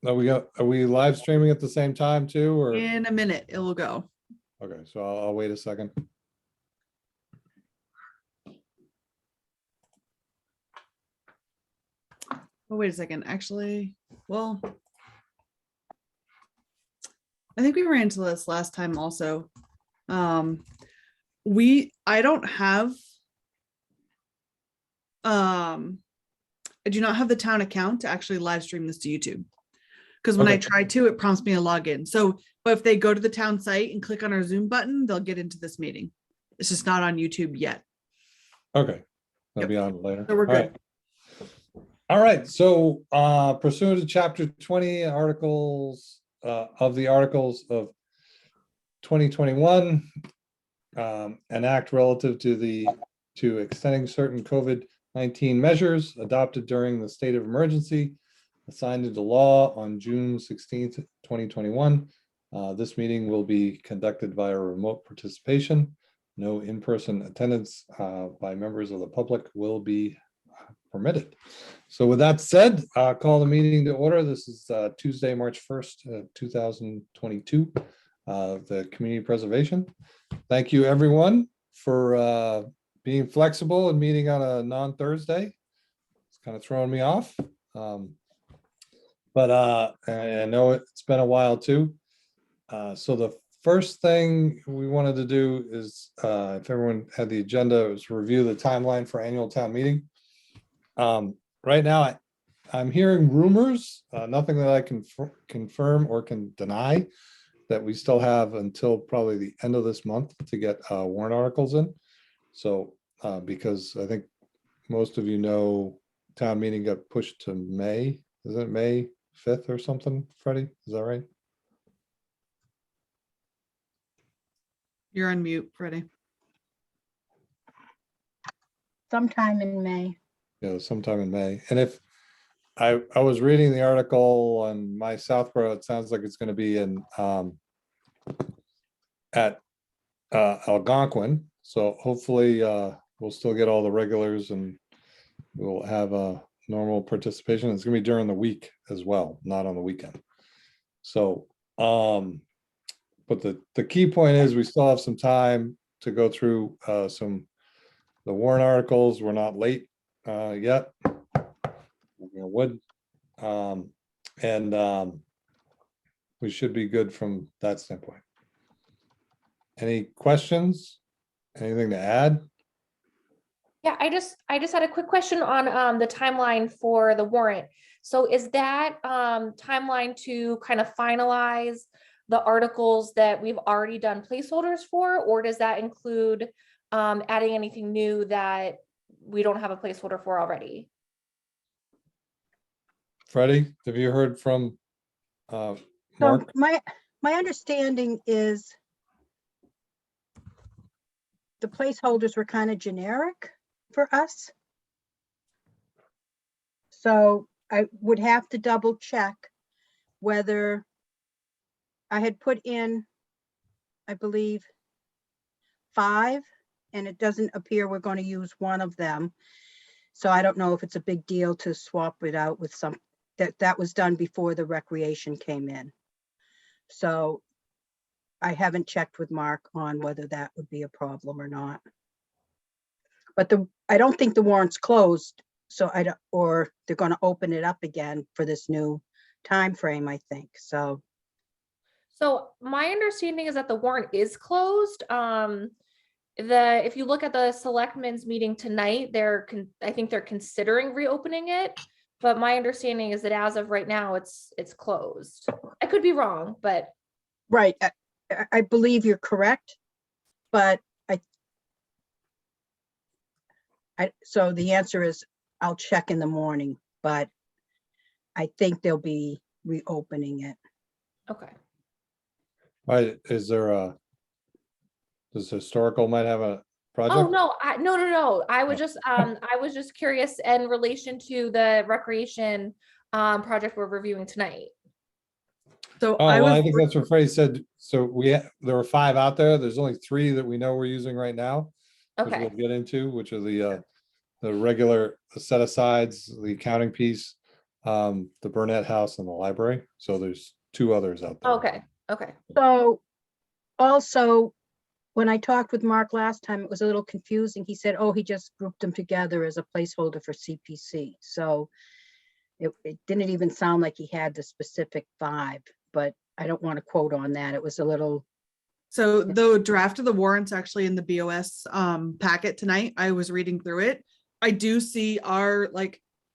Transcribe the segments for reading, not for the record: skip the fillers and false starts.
Are we live streaming at the same time too, or? In a minute, it will go. Okay, so I'll wait a second. Oh, wait a second. Actually, well, I think we ran into this last time also. I don't have, I do not have the town account to actually live stream this to YouTube. Because when I Okay. try to, it prompts me to log in. So, but if they go to the town site and click on our Zoom button, they'll get into this meeting. It's just not on YouTube yet. Okay, that'll Yep. be on later. So we're All good. right. All right, so pursuant to chapter 20 articles of the Articles of 2021, an act relative to extending certain COVID-19 measures adopted during the state of emergency assigned into law on June 16th, 2021. This meeting will be conducted via remote participation. No in-person attendance by members of the public will be permitted. So with that said, call the meeting to order. This is Tuesday, March 1st, 2022, the community preservation. Thank you, everyone, for being flexible and meeting on a non-Thursday. It's kind of throwing me off. But I know it's been a while too. So the first thing we wanted to do is, if everyone had the agenda, was review the timeline for annual town meeting. Right now, I'm hearing rumors, nothing that I can confirm or can deny, that we still have until probably the end of this month to get warrant articles in. So because I think most of you know, town meeting got pushed to May. Is it May 5th or something, Freddie? Is that right? You're on mute, Freddie. Sometime in May. Yeah, sometime in May. And if I was reading the article on My Southborough, it sounds like it's going to be in at Algonquin. So hopefully we'll still get all the regulars and we'll have a normal participation. It's going to be during the week as well, not on the weekend. So but the key point is we still have some time to go through the warrant articles. We're not late yet. We should be good from that standpoint. Any questions? Anything to add? Yeah, I just had a quick question on the timeline for the warrant. So is that timeline to kind of finalize the articles that we've already done placeholders for, or does that include adding anything new that we don't have a placeholder for already? Freddie, have you heard from So Mark? my understanding is the placeholders were kind of generic for us. So I would have to double check whether I had put in, I believe, 5, and it doesn't appear we're going to use one of them. So I don't know if it's a big deal to swap it out with some that was done before the recreation came in. So I haven't checked with Mark on whether that would be a problem or not. But I don't think the warrant's closed, so or they're going to open it up again for this new time frame, I think. So my understanding is that the warrant is closed. If you look at the selectmen's meeting tonight, I think they're considering reopening it. But my understanding is that as of right now, it's closed. I could be wrong, but right, I believe you're correct, but so the answer is I'll check in the morning, but I think they'll be reopening it. okay. Right, does historical might have a project? Oh no, no. I was just curious in relation to the recreation project we're reviewing tonight. So Oh, well, I think that's what Freddie said. So there were 5 out there. There's only 3 that we know we're using right now, which we'll Okay. get into, which are the regular set asides, the accounting piece, the Burnett House and the library. So there's 2 others out there. Okay, okay. So also, when I talked with Mark last time, it was a little confusing. He said, oh, he just grouped them together as a placeholder for CPC. So it didn't even sound like he had the specific 5, but I don't want to quote on that. It was a little, So the draft of the warrants actually in the BOS packet tonight, I was reading through it. I do see our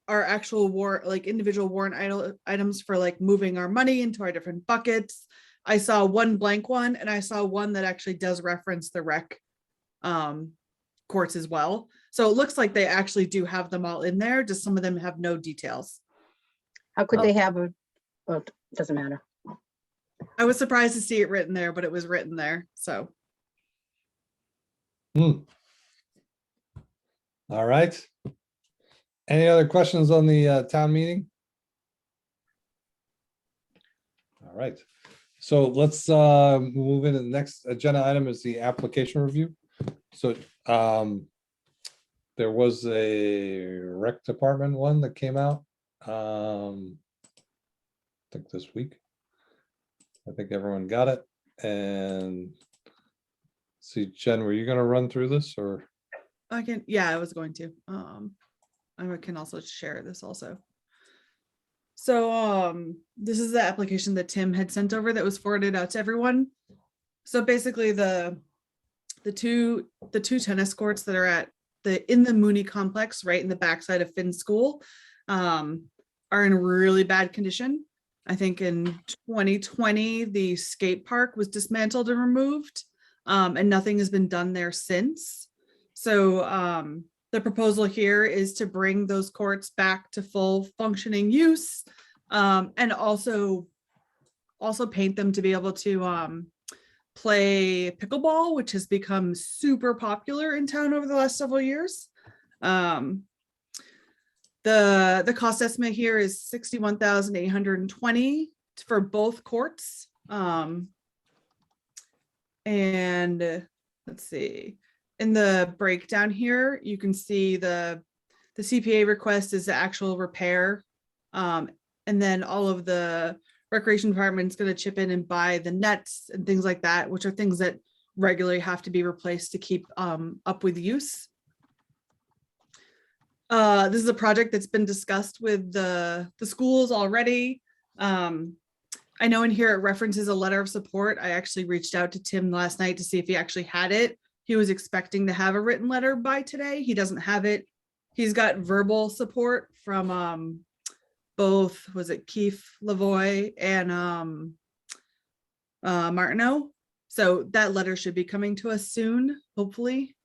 actual individual warrant items for like moving our money into our different buckets. I saw one blank one, and I saw one that actually does reference the rec courts as well. So it looks like they actually do have them all in there, just some of them have no details. how could Oh. they have a, well, it doesn't matter. I was surprised to see it written there, but it was written there, so. All right. Any other questions on the town meeting? All right. So let's move into the next agenda item is the application review. So there was a rec department one that came out I think this week. I think everyone got it. And see, Jen, were you going to run through this or? I was going to. I can also share this also. So this is the application that Tim had sent over that was forwarded out to everyone. So basically the two tennis courts that are in the Mooney complex, right in the backside of Finn School, are in really bad condition. I think in 2020, the skate park was dismantled and removed, and nothing has been done there since. So the proposal here is to bring those courts back to full functioning use, and also paint them to be able to play pickleball, which has become super popular in town over the last several years. The cost estimate here is $61,820 for both courts. And let's see, in the breakdown here, you can see the CPA request is the actual repair. And then all of the recreation department is going to chip in and buy the nets and things like that, which are things that regularly have to be replaced to keep up with use. This is a project that's been discussed with the schools already. I know in here it references a letter of support. I actually reached out to Tim last night to see if he actually had it. He was expecting to have a written letter by today. He doesn't have it. He's got verbal support from both, was it Keith Lavoie and Martineau. So that letter should be coming to us soon, hopefully.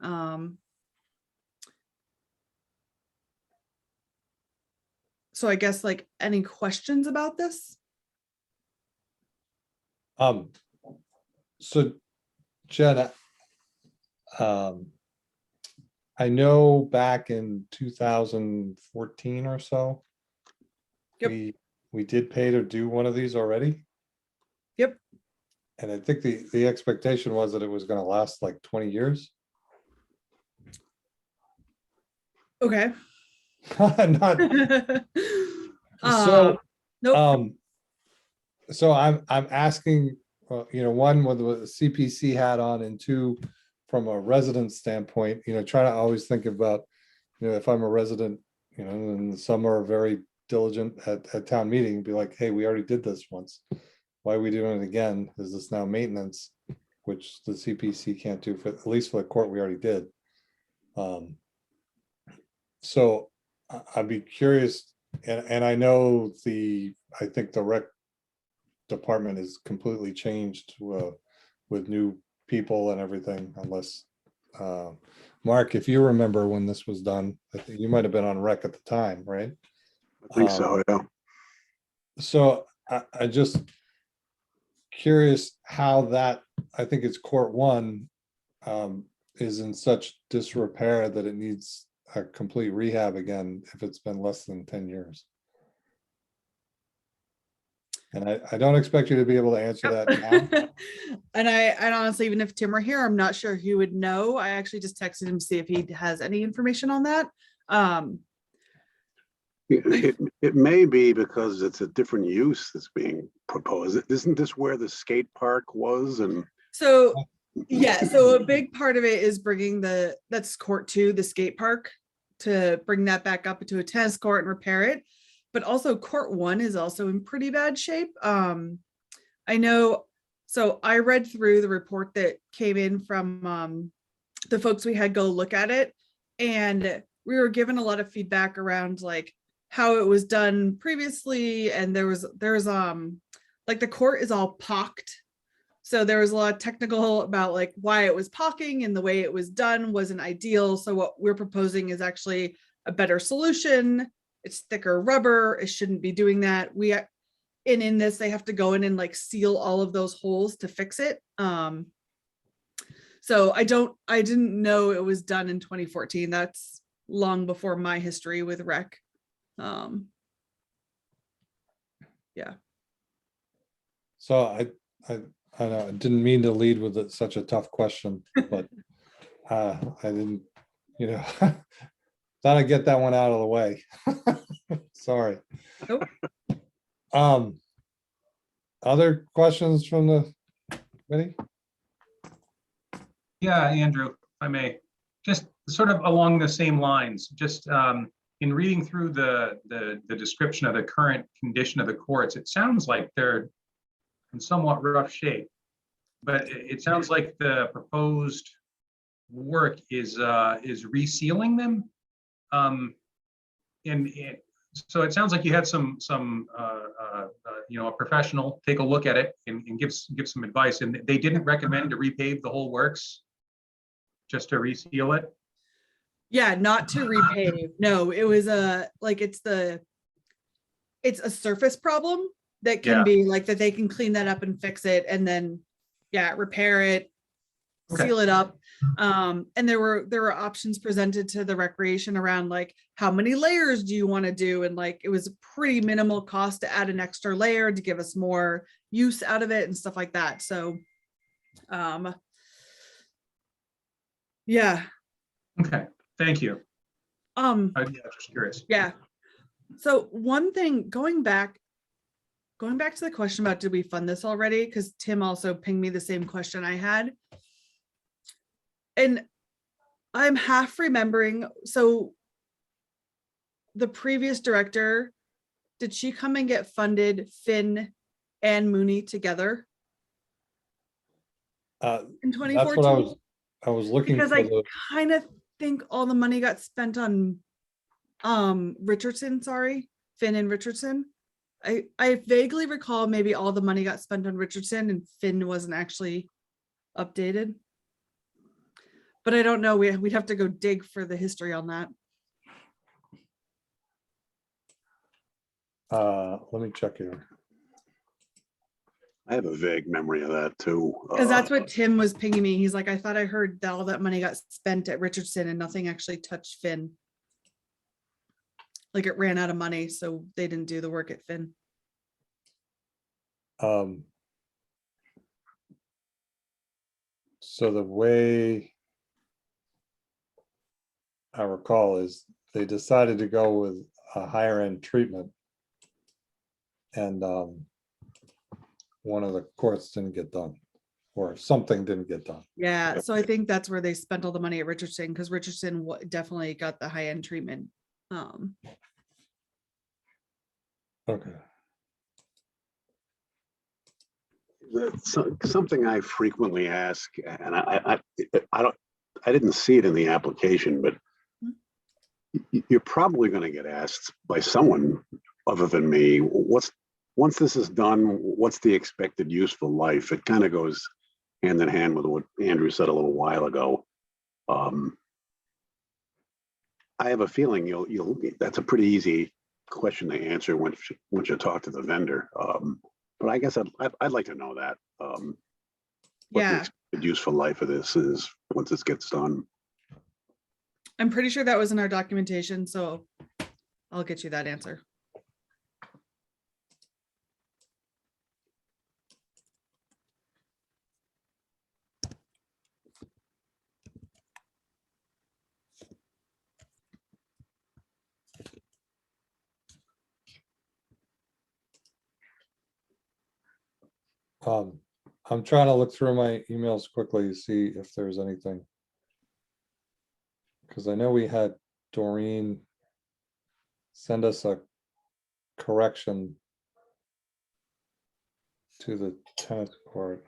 So I guess like any questions about this? So Jen, I know back in 2014 or so, Yep. we did pay to do one of these already. Yep. And I think the expectation was that it was going to last like 20 years. Okay. Not So, nope. So I'm asking, one with the CPC hat on, and 2, from a resident standpoint, try to always think about, if I'm a resident, and some are very diligent at town meeting, be like, hey, we already did this once. Why are we doing it again? Is this now maintenance, which the CPC can't do for, at least for the court we already did. So I'd be curious, and I know I think the rec department is completely changed with new people and everything, unless Mark, if you remember when this was done, I think you might have been on rec at the time, right? I think so, yeah. So I just curious how that, I think it's court 1 is in such disrepair that it needs a complete rehab again if it's been less than 10 years. And I don't expect you to be able to answer that now. And honestly, even if Tim were here, I'm not sure he would know. I actually just texted him to see if he has any information on that. It may be because it's a different use that's being proposed. Isn't this where the skate park was? And So, yeah, so a big part of it is bringing that's court two, the skate park, to bring that back up into a tennis court and repair it. But also court one is also in pretty bad shape. I know, so I read through the report that came in from the folks we had go look at it, and we were given a lot of feedback around like how it was done previously, and there's like the court is all pocked. So there was a lot of technical about like why it was pocking, and the way it was done wasn't ideal. So what we're proposing is actually a better solution. It's thicker rubber. It shouldn't be doing that. And in this, they have to go in and like seal all of those holes to fix it. So I didn't know it was done in 2014. That's long before my history with rec. Yeah. So I know I didn't mean to lead with such a tough question, but I didn't, thought I'd get that one out of the way. Sorry. Nope. Other questions from the committee? Yeah, Andrew, if I may, just sort of along the same lines, just in reading through the description of the current condition of the courts, it sounds like they're in somewhat rough shape, but it sounds like the proposed work is resealing them. So it sounds like you had a professional take a look at it and give some advice, and they didn't recommend to repave the whole works, just to reseal it. Yeah, not to repave. No, it was it's a surface problem that can be like that. They can clean that up and fix it, and then repair it, seal it up. And there were options presented to the recreation around like how many layers do you want to do, and like it was a pretty minimal cost to add an extra layer to give us more use out of it and stuff like that. So yeah. Okay, thank you. I'm just curious. Yeah. So one thing, going back to the question about did we fund this already? Because Tim also pinged me the same question I had. And I'm half remembering, so the previous director, did she come and get funded Finn and Mooney together in 2014? That's what I was looking Because for. I kind of think all the money got spent on Richardson, Finn and Richardson. I vaguely recall maybe all the money got spent on Richardson and Finn wasn't actually updated. But I don't know, we'd have to go dig for the history on that. Let me check here. I have a vague memory of that too. Because that's what Tim was pinging me. He's like, I thought I heard that all that money got spent at Richardson and nothing actually touched Finn. Like it ran out of money, so they didn't do the work at Finn. So the way I recall is they decided to go with a higher end treatment, and one of the courts didn't get done, or something didn't get done. Yeah, so I think that's where they spent all the money at Richardson, because Richardson definitely got the high end treatment. Okay. Something I frequently ask, and I didn't see it in the application, but you're probably going to get asked by someone other than me, once this is done, what's the expected useful life? It kind of goes hand in hand with what Andrew said a little while ago. I have a feeling that's a pretty easy question to answer once you talk to the vendor. But I guess I'd like to know that. What the expected useful life of this is once this gets done. I'm pretty sure that was in our documentation, so I'll get you that answer. I'm trying to look through my emails quickly to see if there's anything. Because I know we had Doreen send us a correction to the tennis court.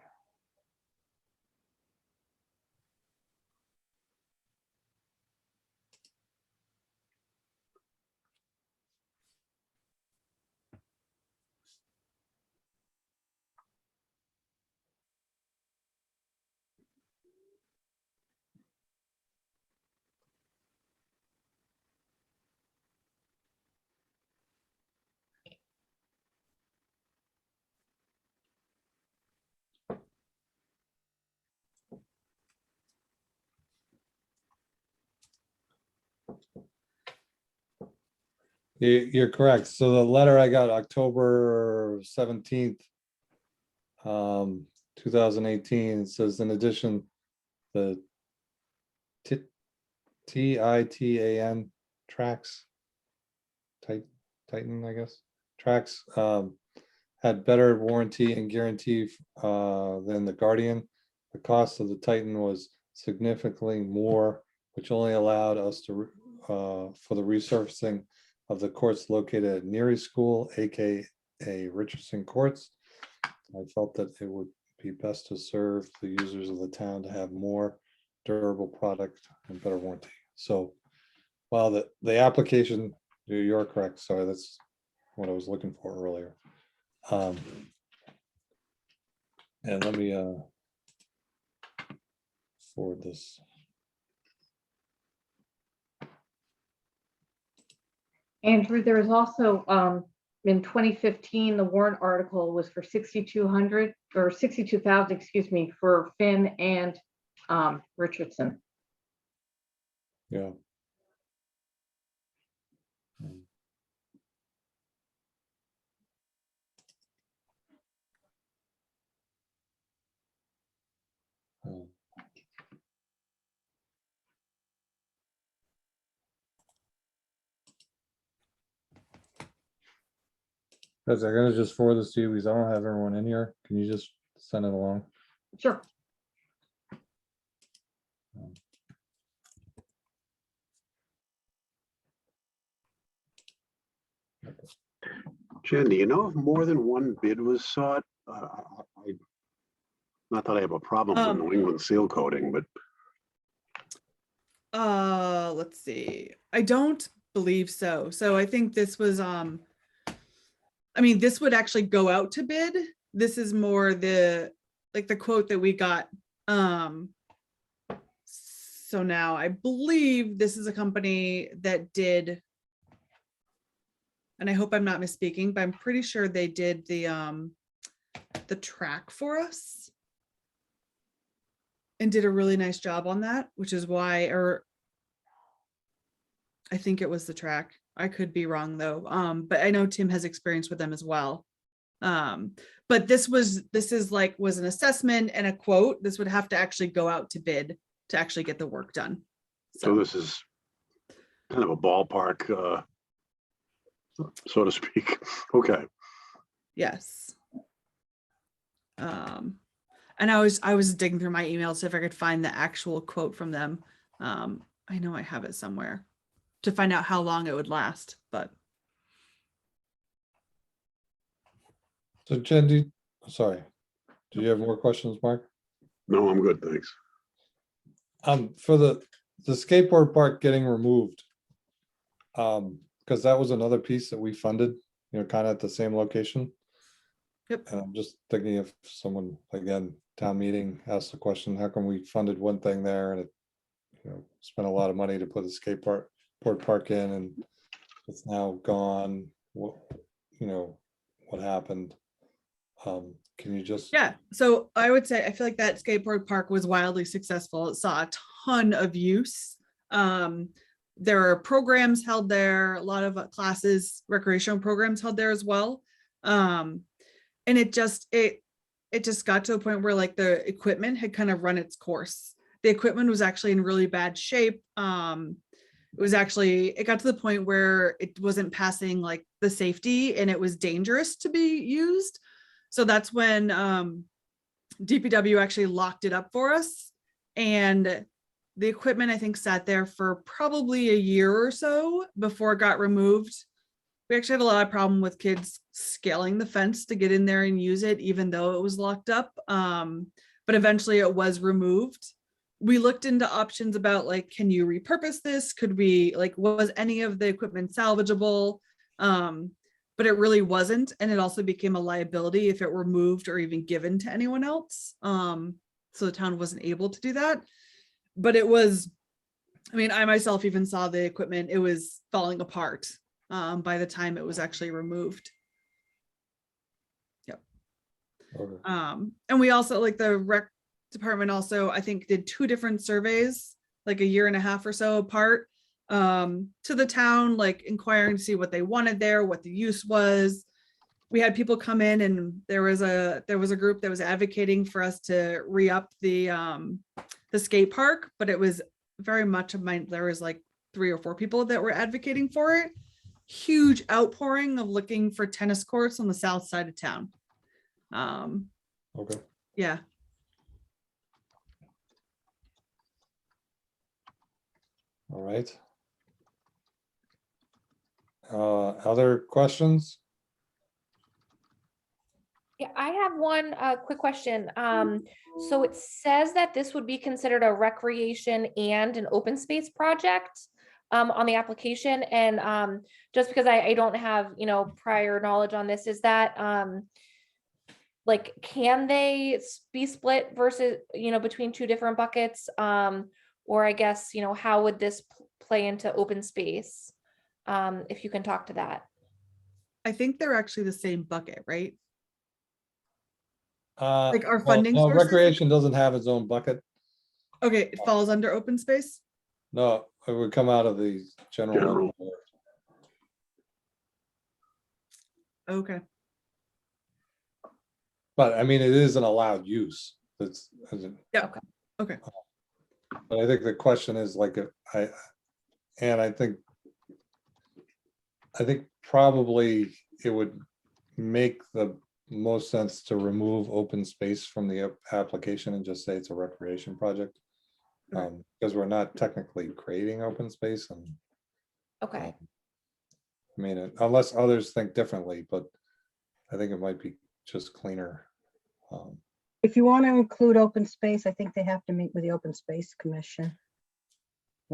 You're correct. So the letter I got October 17th, 2018, it says in addition, the TITAN tracks, Titan, I guess, tracks had better warranty and guarantee than the Guardian. The cost of the Titan was significantly more, which only allowed us to for the resurfacing of the courts located at Neary School, aka Richardson Courts. I felt that it would be best to serve the users of the town to have more durable product and better warranty. So while the application, you're correct, sorry, that's what I was looking for earlier. And let me forward this. Andrew, there was also, in 2015, the warrant article was for 6,200 or 62,000, excuse me, for Finn and Richardson. Yeah. Guys, I'm gonna just forward this to you because I don't have everyone in here. Can you just send it along? Sure. Jen, do you know if more than one bid was sought? Not that I have a problem with New England seal coating, but Let's see. I don't believe so. So I think this was, I mean, this would actually go out to bid. This is more the, like the quote that we got. So now I believe this is a company that did, and I hope I'm not misspeaking, but I'm pretty sure they did the track for us and did a really nice job on that, which is why, or I think it was the track. I could be wrong though. But I know Tim has experience with them as well. But this was an assessment and a quote. This would have to actually go out to bid to actually get the work done. so this is kind of a ballpark, so to speak. Okay. Yes. And I was digging through my emails if I could find the actual quote from them. I know I have it somewhere to find out how long it would last, but. So Jen, sorry, do you have more questions, Mark? No, I'm good, thanks. For the skateboard park getting removed. Because that was another piece that we funded, you know, kind of at the same location. Yep. And I'm just thinking if someone, again, town meeting asked the question, how come we funded one thing there and it, you know, spent a lot of money to put a skateboard park in and it's now gone, what, you know, what happened? Can you just? Yeah, so I would say I feel like that skateboard park was wildly successful. It saw a ton of use. There are programs held there, a lot of classes, recreational programs held there as well. And it just got to a point where like the equipment had kind of run its course. The equipment was actually in really bad shape. It got to the point where it wasn't passing like the safety and it was dangerous to be used. So that's when DPW actually locked it up for us. And the equipment, I think, sat there for probably a year or so before it got removed. We actually had a lot of problem with kids scaling the fence to get in there and use it, even though it was locked up. But eventually it was removed. We looked into options about like, can you repurpose this? Could we, like, was any of the equipment salvageable? But it really wasn't. And it also became a liability if it were moved or even given to anyone else. So the town wasn't able to do that. But it was, I mean, I myself even saw the equipment, it was falling apart by the time it was actually removed. Yep. Okay. And we also, like, the rec department also, I think, did 2 different surveys, like a year and a half or so apart, to the town, like inquiring to see what they wanted there, what the use was. We had people come in, and there was a group that was advocating for us to re-up the skate park, but it was very much of mine. There was like 3 or 4 people that were advocating for it. Huge outpouring of looking for tennis courts on the south side of town. Okay. Yeah. All right. Other questions? Yeah, I have one quick question. So it says that this would be considered a recreation and an open space project on the application. And just because I don't have, prior knowledge on this, is that like, can they be split versus, between 2 different buckets? Or I guess, how would this play into open space? If you can talk to that. I think they're actually the same bucket, right? Our funding sources? recreation doesn't have its own bucket. Okay, it falls under open space. No, it would come out of the general. Okay. But I mean, it is an allowed use. It's, Yeah. Okay. but I think the question is like, I think probably it would make the most sense to remove open space from the application and just say it's a recreation project. Okay. Because we're not technically creating open space, and Okay. I mean, unless others think differently, but I think it might be just cleaner. If you want to include open space, I think they have to meet with the Open Space Commission.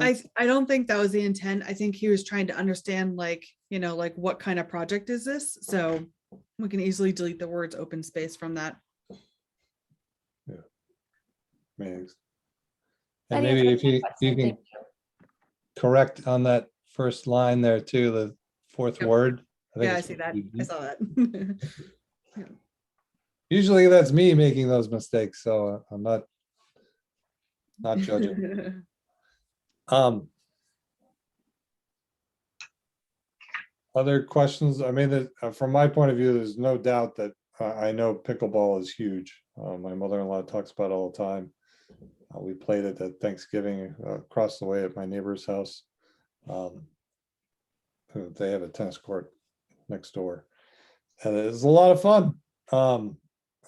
I don't think that was the intent. I think he was trying to understand, like, like, what kind of project is this? So we can easily delete the words open space from that. I mean, That and maybe if answers my you question. can Thank you. correct on that first line there too, the 4th Yep. word. think Yeah, I it's see that. easy. I saw that. Usually that's me making those mistakes, so I'm not judging. Other questions? I mean, from my point of view, there's no doubt that I know pickleball is huge. My mother-in-law talks about it all the time. We played it at Thanksgiving across the way at my neighbor's house. They have a tennis court next door, and it's a lot of fun.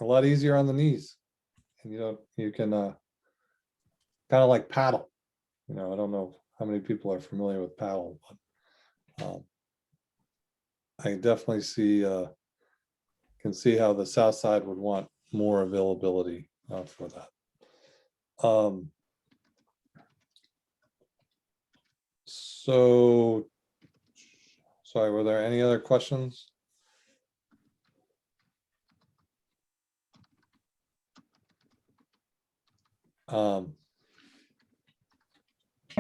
A lot easier on the knees, and you can kind of like paddle. I don't know how many people are familiar with paddle, but I definitely can see how the south side would want more availability for that. So, sorry, were there any other questions? Can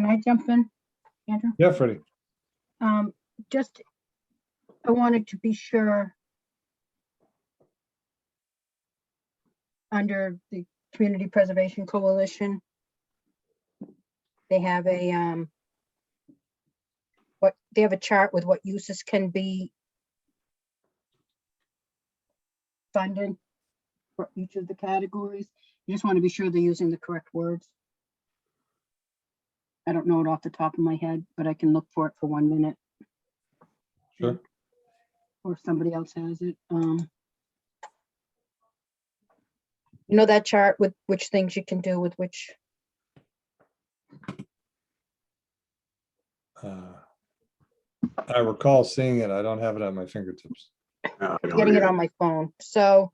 I jump in, Andrew? Yeah, Freddie. Just, I wanted to be sure under the Community Preservation Coalition, they have a chart with what uses can be funded for each of the categories. You just want to be sure they're using the correct words. I don't know it off the top of my head, but I can look for it for 1 minute. Sure. Or if somebody else has it. You know that chart with which things you can do with which? I recall seeing it. I don't have it at my fingertips. I don't Getting it either. on my phone. So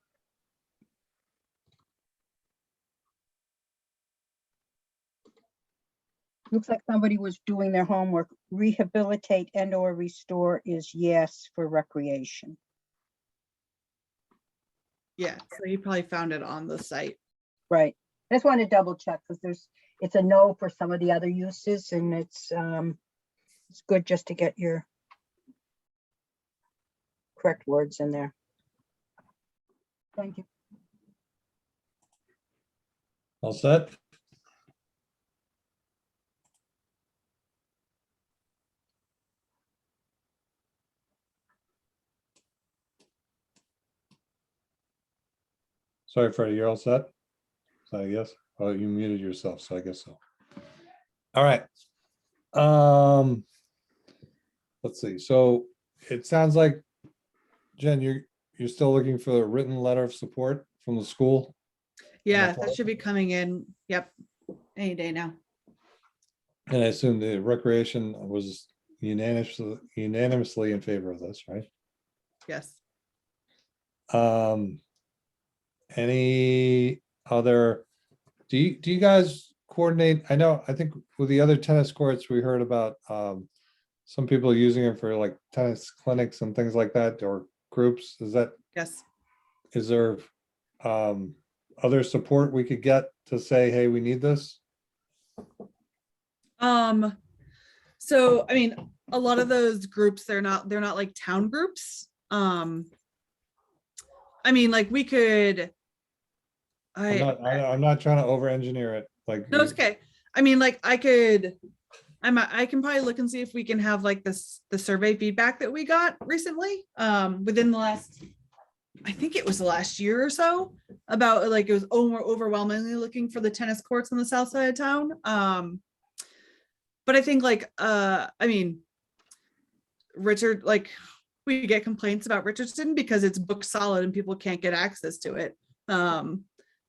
looks like somebody was doing their homework. Rehabilitate and or restore is yes for recreation. Yeah, so you probably found it on the site. Right. I just want to double check because it's a no for some of the other uses, and it's good just to get your correct words in there. Thank you. All set? Sorry, Freddie, you're all set? So I guess, oh, you muted yourself, so I guess so. All right. Let's see. So it sounds like, Jen, you're still looking for a written letter of support from the school? Yeah, Okay. that should be coming in. Yep, any day now. And I assume the recreation was unanimously in favor of this, right? Yes. Any other, do you guys coordinate? I think with the other tennis courts, we heard about some people using it for like tennis clinics and things like that, or groups. Yes. Is there other support we could get to say, hey, we need this? So I mean, a lot of those groups, they're not like town groups. I mean, like we could. I'm not trying to over engineer it, like. No, it's okay. I mean, like I can probably look and see if we can have like the survey feedback that we got recently, within the last, I think it was the last year or so, about like it was overwhelmingly looking for the tennis courts on the south side of town. But I think like, I mean, Richard, like we get complaints about Richardson because it's booked solid and people can't get access to it.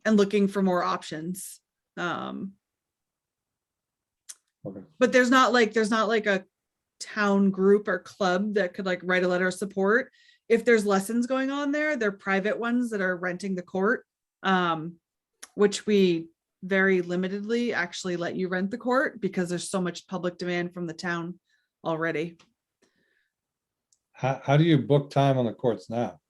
And looking for more options. Okay. But there's not like a town group or club that could like write a letter of support. If there's lessons going on there, they're private ones that are renting the court, which we very limitedly actually let you rent the court because there's so much public demand from the town already. How do you book time on the courts now?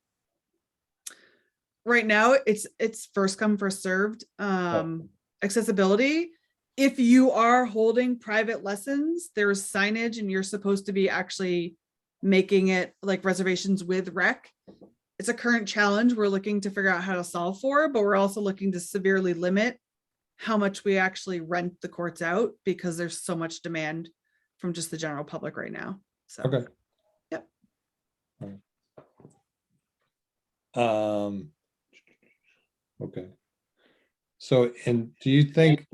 Right now it's first come first served. Accessibility, if you are holding private lessons, there's signage and you're supposed to be actually making it like reservations with rec. It's a current challenge we're looking to figure out how to solve for, but we're also looking to severely limit how much we actually rent the courts out because there's so much demand from just the general public right now. So Okay. Yep. Okay. So, and do you think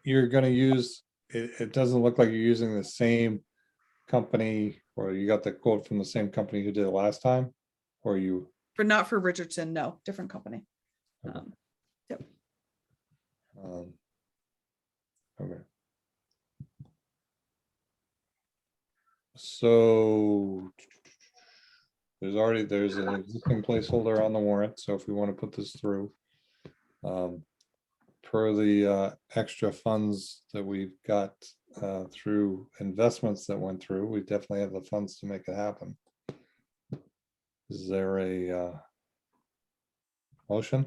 you're gonna use, it doesn't look like you're using the same company, or you got the quote from the same company who did it last time? Or you, For not for Richardson, no, different company. Okay. Yep. Okay. So there's an existing placeholder on the warrant, so if we want to put this through, per the extra funds that we've got through investments that went through, we definitely have the funds to make it happen. Is there a motion?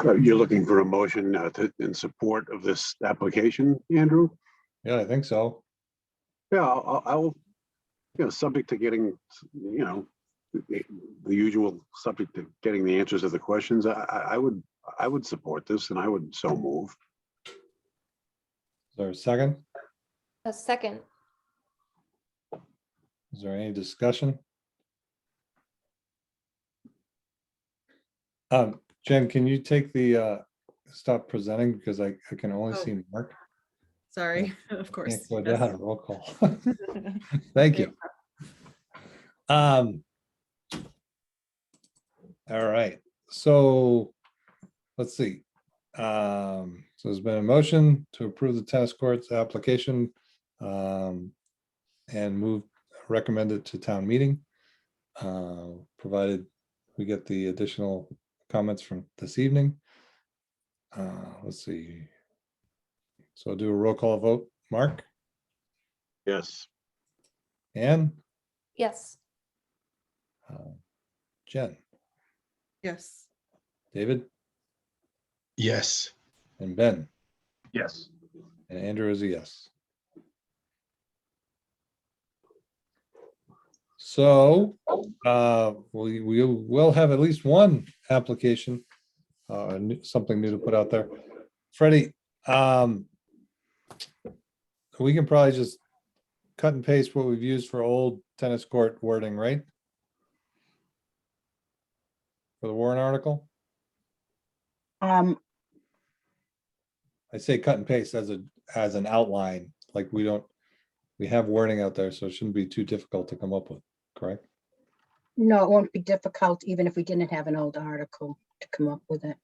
You're looking for a motion in support of this application, Andrew? Yeah, I think so. Yeah, I'll, subject to getting, the usual subject to getting the answers to the questions. I would support this, and I would so move. Is there a second? A second. Is there any discussion? Jen, can you take the stop presenting, because I can only Oh. see Mark. Sorry, of course. Can't go Yes. down a roll call. Thank you. All right, so let's see. So there's been a motion to approve the tennis courts application and move, recommend it to town meeting. Provided we get the additional comments from this evening. Let's see. So I'll do a roll call vote. Mark, Yes. Ann, Yes. Jen, Yes. David, Yes. and Ben, Yes. and Andrew is a yes. So we will have at least one application, something new to put out there. Freddie, we can probably just cut and paste what we've used for old tennis court wording, right? For the warrant article? I say cut and paste as an outline, like we have wording out there, so it shouldn't be too difficult to come up with, correct? No, it won't be difficult, even if we didn't have an old article to come up with it.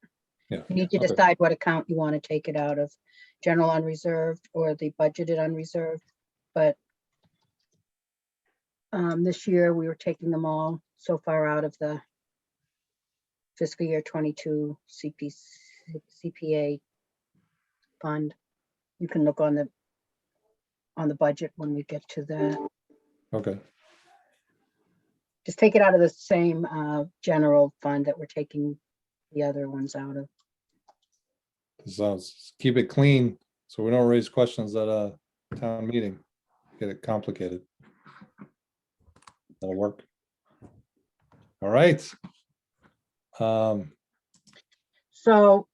Yeah. You need to Okay. decide what account you want to take it out of, general unreserved or the budgeted unreserved. But this year we were taking them all so far out of the fiscal year 22 CPA fund. You can look on the budget when we get to that. Okay, Just take it out of the same general fund that we're taking the other ones out of. so keep it clean, so we don't raise questions at a town meeting, get it complicated. That'll work. All right. So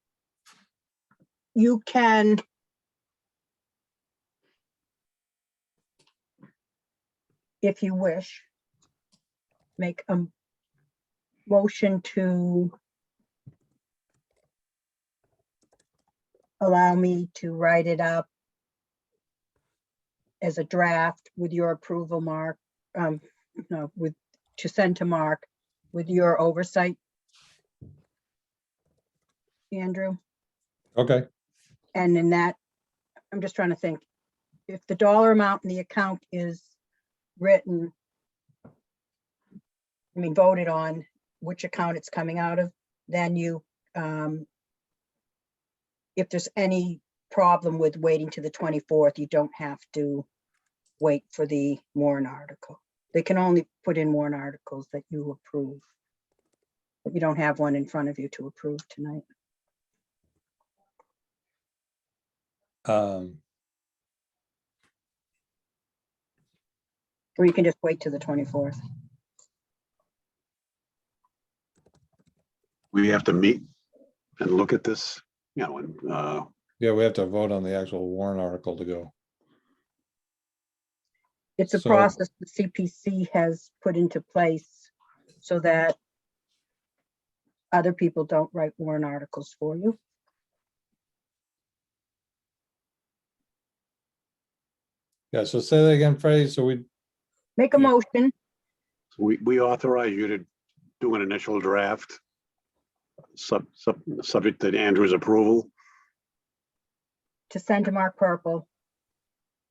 you can if you wish, make a motion to allow me to write it up as a draft with your approval, Mark, no, to send to Mark with your oversight, Andrew. Okay, And in that, I'm just trying to think, if the dollar amount in the account is written, voted on, which account it's coming out of, then you, if there's any problem with waiting to the 24th, you don't have to wait for the warrant article. They can only put in warrant articles that you approve, but you don't have one in front of you to approve tonight. Or you can just wait to the 24th. We have to meet and look at this, you know, and yeah, we have to vote on the actual warrant article to go. It's a So- process the CPC has put into place so that other people don't write warrant articles for you. Yeah, so say that again, Freddie, so we, Make a Yeah. motion we authorize you to do an initial draft subject to Andrew's approval. to send to Mark Purple.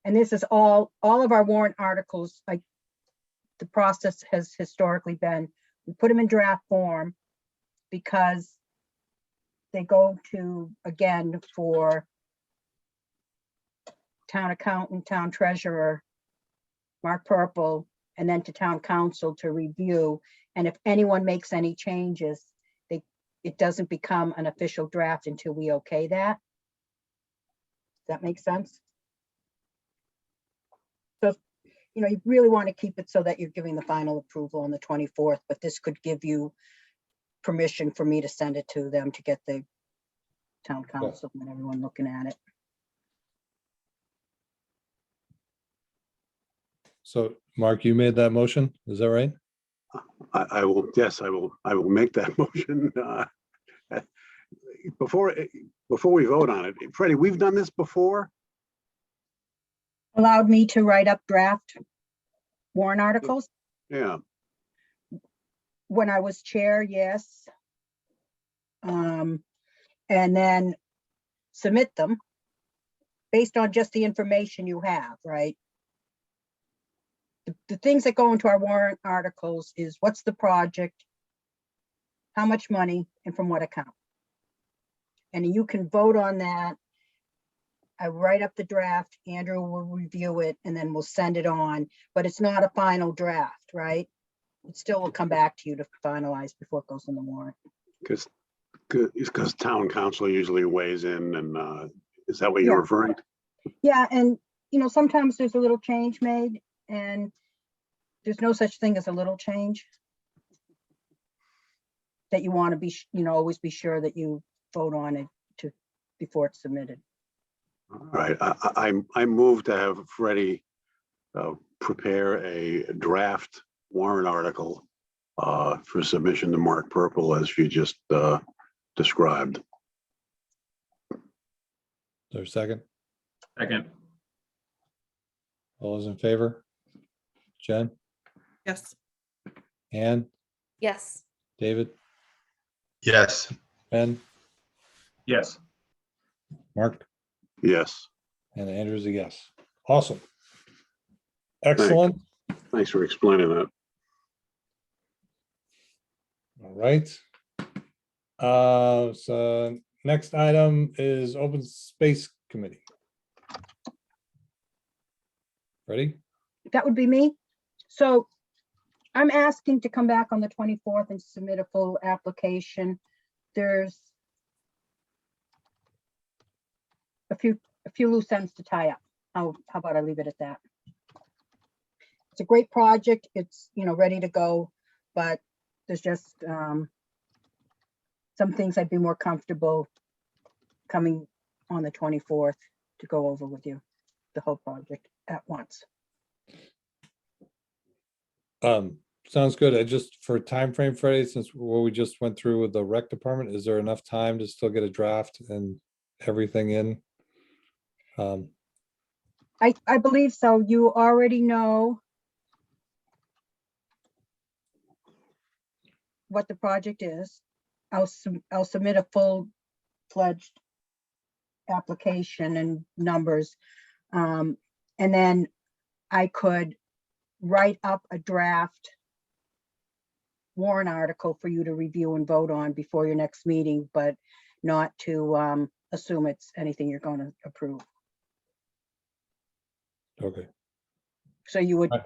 And this is all of our warrant articles, like the process has historically been, we put them in draft form because they go to, again, for town accountant, town treasurer, Mark Purple, and then to town council to review. And if anyone makes any changes, it doesn't become an official draft until we okay that. Does that make sense? So, you really want to keep it so that you're giving the final approval on the 24th, but this could give you permission for me to send it to them to get the town council and everyone looking at it. So Mark, you made that motion, is that right? I will, yes, I will make that motion. Before we vote on it, Freddie, we've done this before? Allowed me to write up draft warrant articles. Yeah, when I was chair, yes. And then submit them based on just the information you have, right? The things that go into our warrant articles is what's the project, how much money, and from what account. And you can vote on that. I write up the draft, Andrew will review it, and then we'll send it on, but it's not a final draft, right? It still will come back to you to finalize before it goes in the warrant. Because town council usually weighs in, and is that what Yeah. you're referring to? Yeah, and sometimes there's a little change made, and there's no such thing as a little change. That you want to be, always be sure that you vote on it before it's submitted. All right, I move to have Freddie prepare a draft warrant article for submission to Mark Purple as you just described. Is there a second? Second. All those in favor? Jen, Yes. Ann, Yes. David, Yes. Ben, Yes. Mark, Yes, and Andrew's a yes. Awesome. Excellent. thanks for explaining that. All right. So next item is Open Space Committee. Ready? That would be me. So I'm asking to come back on the 24th and submit a full application. There's a few loose ends to tie up. How about I leave it at that? It's a great project. It's, ready to go, but there's just some things I'd be more comfortable coming on the 24th to go over with you, the whole project at once. Sounds good. I just, for time frame, Freddie, since what we just went through with the rec department, is there enough time to still get a draft and everything in? I believe so. You already know what the project is. I'll submit a full-fledged application and numbers. And then I could write up a draft warrant article for you to review and vote on before your next meeting, but not to assume it's anything you're going to approve. Okay, So you would, Right.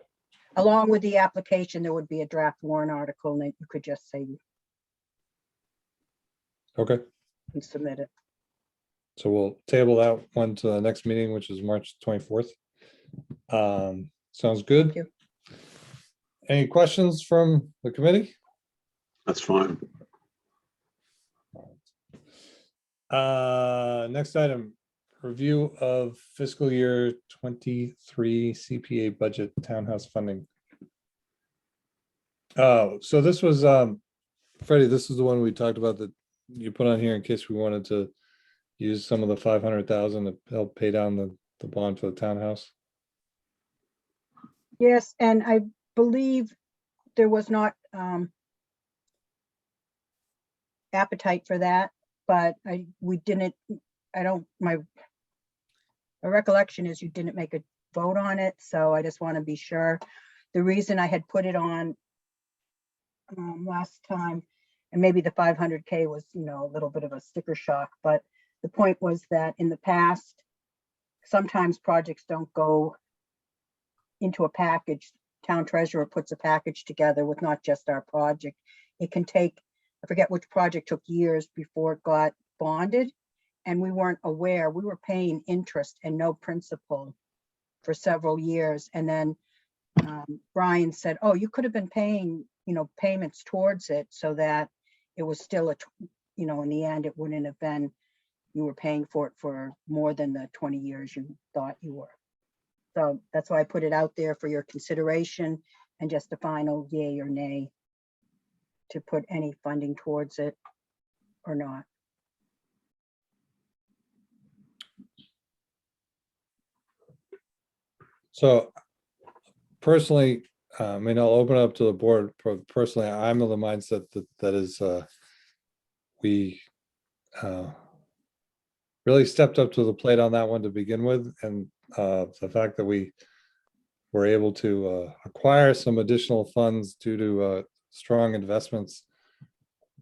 along with the application, there would be a draft warrant article, and then you could just say okay. and submit it. So we'll table that one to the next meeting, which is March 24th. Sounds good. Thank you. Any questions from the committee? That's fine. Next item, review of fiscal year 23 CPA budget townhouse funding. Oh, so this was, Freddie, this is the one we talked about that you put on here in case we wanted to use some of the 500,000 to help pay down the bond for the townhouse. Yes, and I believe there was not appetite for that, but my recollection is you didn't make a vote on it, so I just want to be sure. The reason I had put it on last time, and maybe the 500K was, a little bit of a sticker shock, but the point was that in the past, sometimes projects don't go into a package. Town treasurer puts a package together with not just our project. It can take, I forget which project took years before it got bonded, and we weren't aware. We were paying interest and no principal for several years. And then Brian said, oh, you could have been paying, payments towards it so that it was still in the end, it wouldn't have been, you were paying for it for more than the 20 years you thought you were. So that's why I put it out there for your consideration and just a final yay or nay to put any funding towards it or not. So personally, I mean, I'll open up to the board. Personally, I'm of the mindset that is, we really stepped up to the plate on that one to begin with. And the fact that we were able to acquire some additional funds due to strong investments,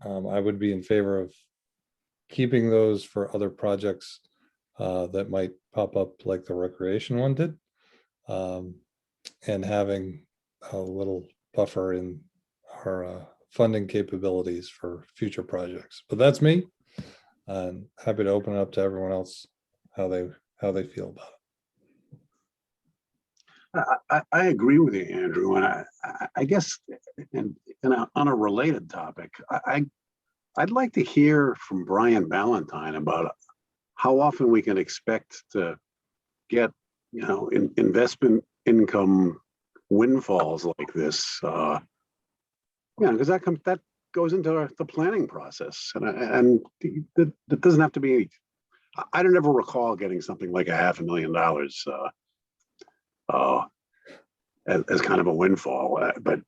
I would be in favor of keeping those for other projects that might pop up like the recreation one did, and having a little buffer in our funding capabilities for future projects. But that's me, and happy to open it up to everyone else how they feel about it. I agree with you, Andrew, and I guess on a related topic, I'd like to hear from Brian Ballantyne about how often we can expect to get, investment income windfalls like this. Because that goes into the planning process, and that doesn't have to be. I don't ever recall getting something like $500,000 as kind of a windfall. But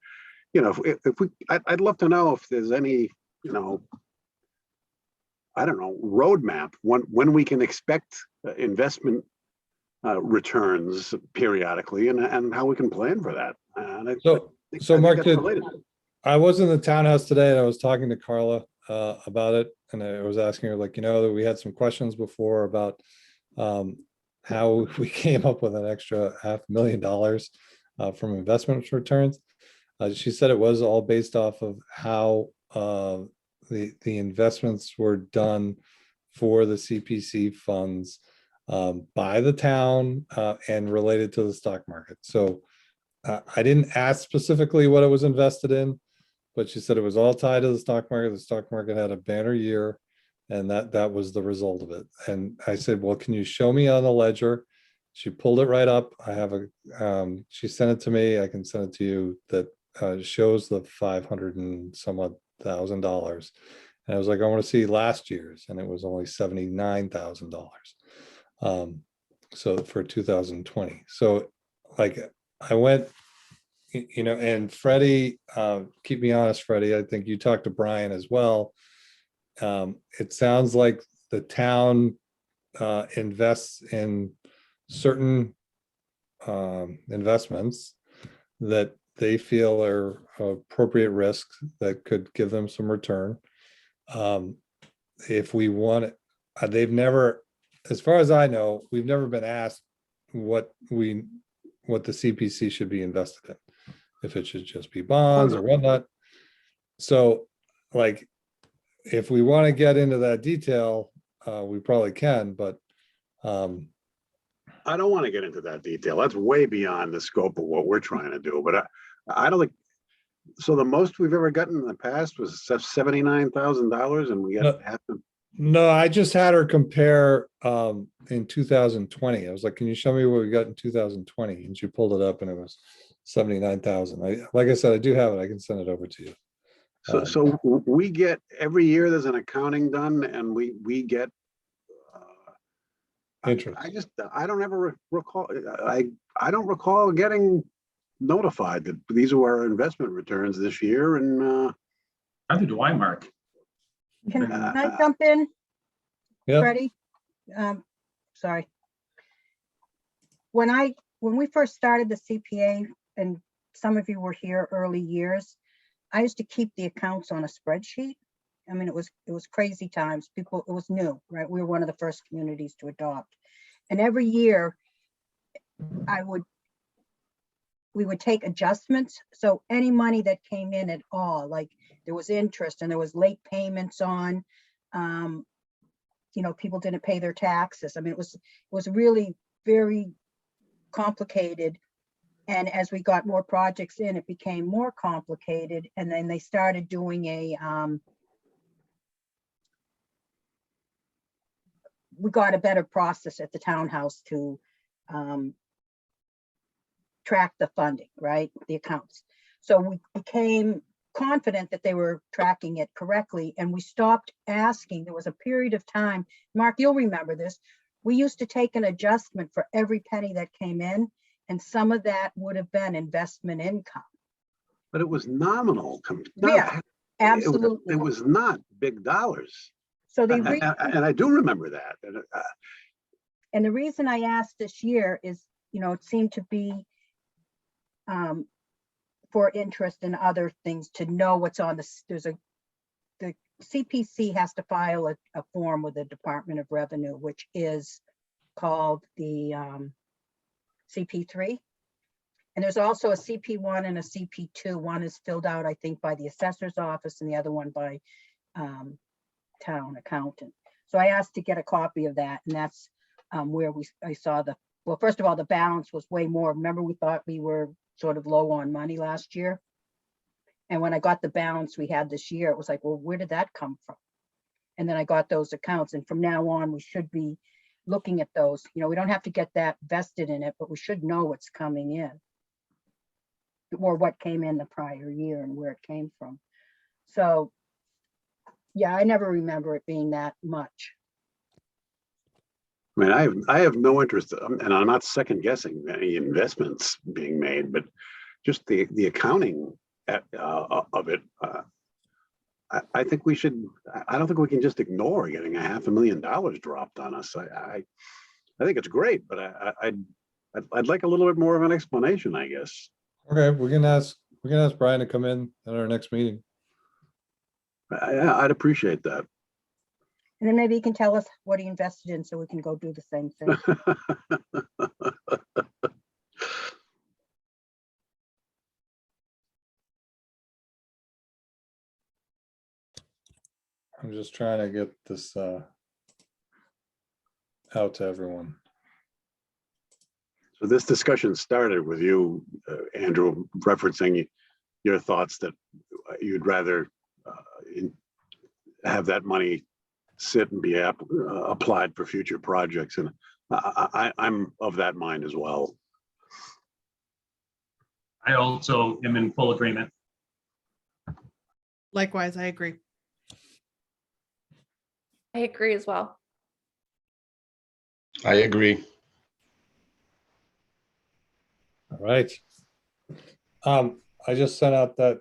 if we, I'd love to know if there's any, I don't know, roadmap when we can expect investment returns periodically, and how we can plan for that. And So Mark, that's related. I was in the townhouse today and I was talking to Carla about it, and I was asking her, like, that we had some questions before about how we came up with an extra $500,000 from investment returns. She said it was all based off of how the investments were done for the CPC funds by the town and related to the stock market. So I didn't ask specifically what it was invested in, but she said it was all tied to the stock market. The stock market had a banner year, and that was the result of it. And I said, well, can you show me on the ledger? She pulled it right up. I have she sent it to me. I can send it to you. That shows the 500 and some odd $1,000. And I was like, I want to see last year's, and it was only $79,000. So for 2020. So like I went, and Freddie, keep me honest, Freddie, I think you talked to Brian as well. It sounds like the town invests in certain investments that they feel are appropriate risks that could give them some return. If we want it, they've never, as far as I know, we've never been asked what the CPC should be invested in, if it should just be bonds or whatnot. So like, if we want to get into that detail, we probably can, but I don't want to get into that detail. That's way beyond the scope of what we're trying to do. But I don't think so. The most we've ever gotten in the past was $79,000, and we got half of. No, I just had her compare in 2020. I was like, can you show me what we got in 2020? And she pulled it up and it was 79,000. Like I said, I do have it. I can send it over to you. So we get every year there's an accounting done, and we get interest. I don't ever recall. I don't recall getting notified that these were our investment returns this year. And Neither do I, Mark. Can I jump in? Yeah. Freddie? Sorry. When we first started the CPA, and some of you were here early years, I used to keep the accounts on a spreadsheet. I mean, it was crazy times. It was new, right? We were one of the first communities to adopt. And every year we would take adjustments. So any money that came in at all, like there was interest and there was late payments on, people didn't pay their taxes. I mean, it was really very complicated. And as we got more projects in, it became more complicated. And then they started doing we got a better process at the townhouse to track the funding, right? The accounts. So we became confident that they were tracking it correctly. And we stopped asking. There was a period of time, Mark, you'll remember this. We used to take an adjustment for every penny that came in. And some of that would have been investment income. but it was nominal. Yeah, absolutely. It was not big dollars. So the And I do remember that. And the reason I asked this year is, it seemed to be for interest in other things, to know what's on the CPC has to file a form with the Department of Revenue, which is called the CP3. And there's also a CP1 and a CP2. One is filled out, I think, by the assessor's office and the other one by town accountant. So I asked to get a copy of that, and that's where I saw well, first of all, the balance was way more. Remember, we thought we were sort of low on money last year. And when I got the balance we had this year, it was like, well, where did that come from? And then I got those accounts, and from now on, we should be looking at those. We don't have to get that vested in it, but we should know what's coming in, or what came in the prior year and where it came from. So yeah, I never remember it being that much. I mean, I have no interest, and I'm not second guessing any investments being made, but just the accounting of it. I think we should. I don't think we can just ignore getting $500,000 dropped on us. I think it's great, but I'd like a little bit more of an explanation, I guess. Okay, we can ask Brian to come in at our next meeting. I'd appreciate that. And then maybe he can tell us what he invested in so we can go do the same thing. I'm just trying to get this out to everyone. So this discussion started with you, Andrew, referencing your thoughts that you'd rather have that money sit and be applied for future projects. And I'm of that mind as well. I also am in full agreement. Likewise, I agree. I agree as well. I agree. All right. I just sent out that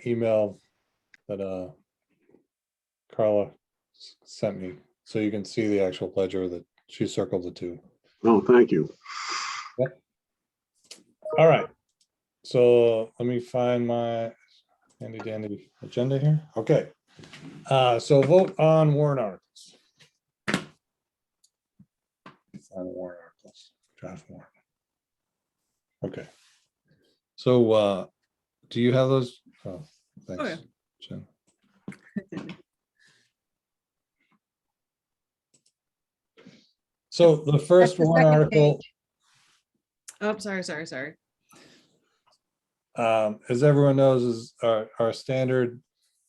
email that Carla sent me, so you can see the actual ledger that she circled the two. Oh, thank you. Yep. All right. So let me find my handy dandy agenda here. Okay. So vote on warrant articles. Find the warrant articles. Draft warrant. Okay. So do you have those? Oh, thanks. Oh, yeah. Jen. So the first That's the warrant second article, page. Oh, sorry. as everyone knows, is our standard.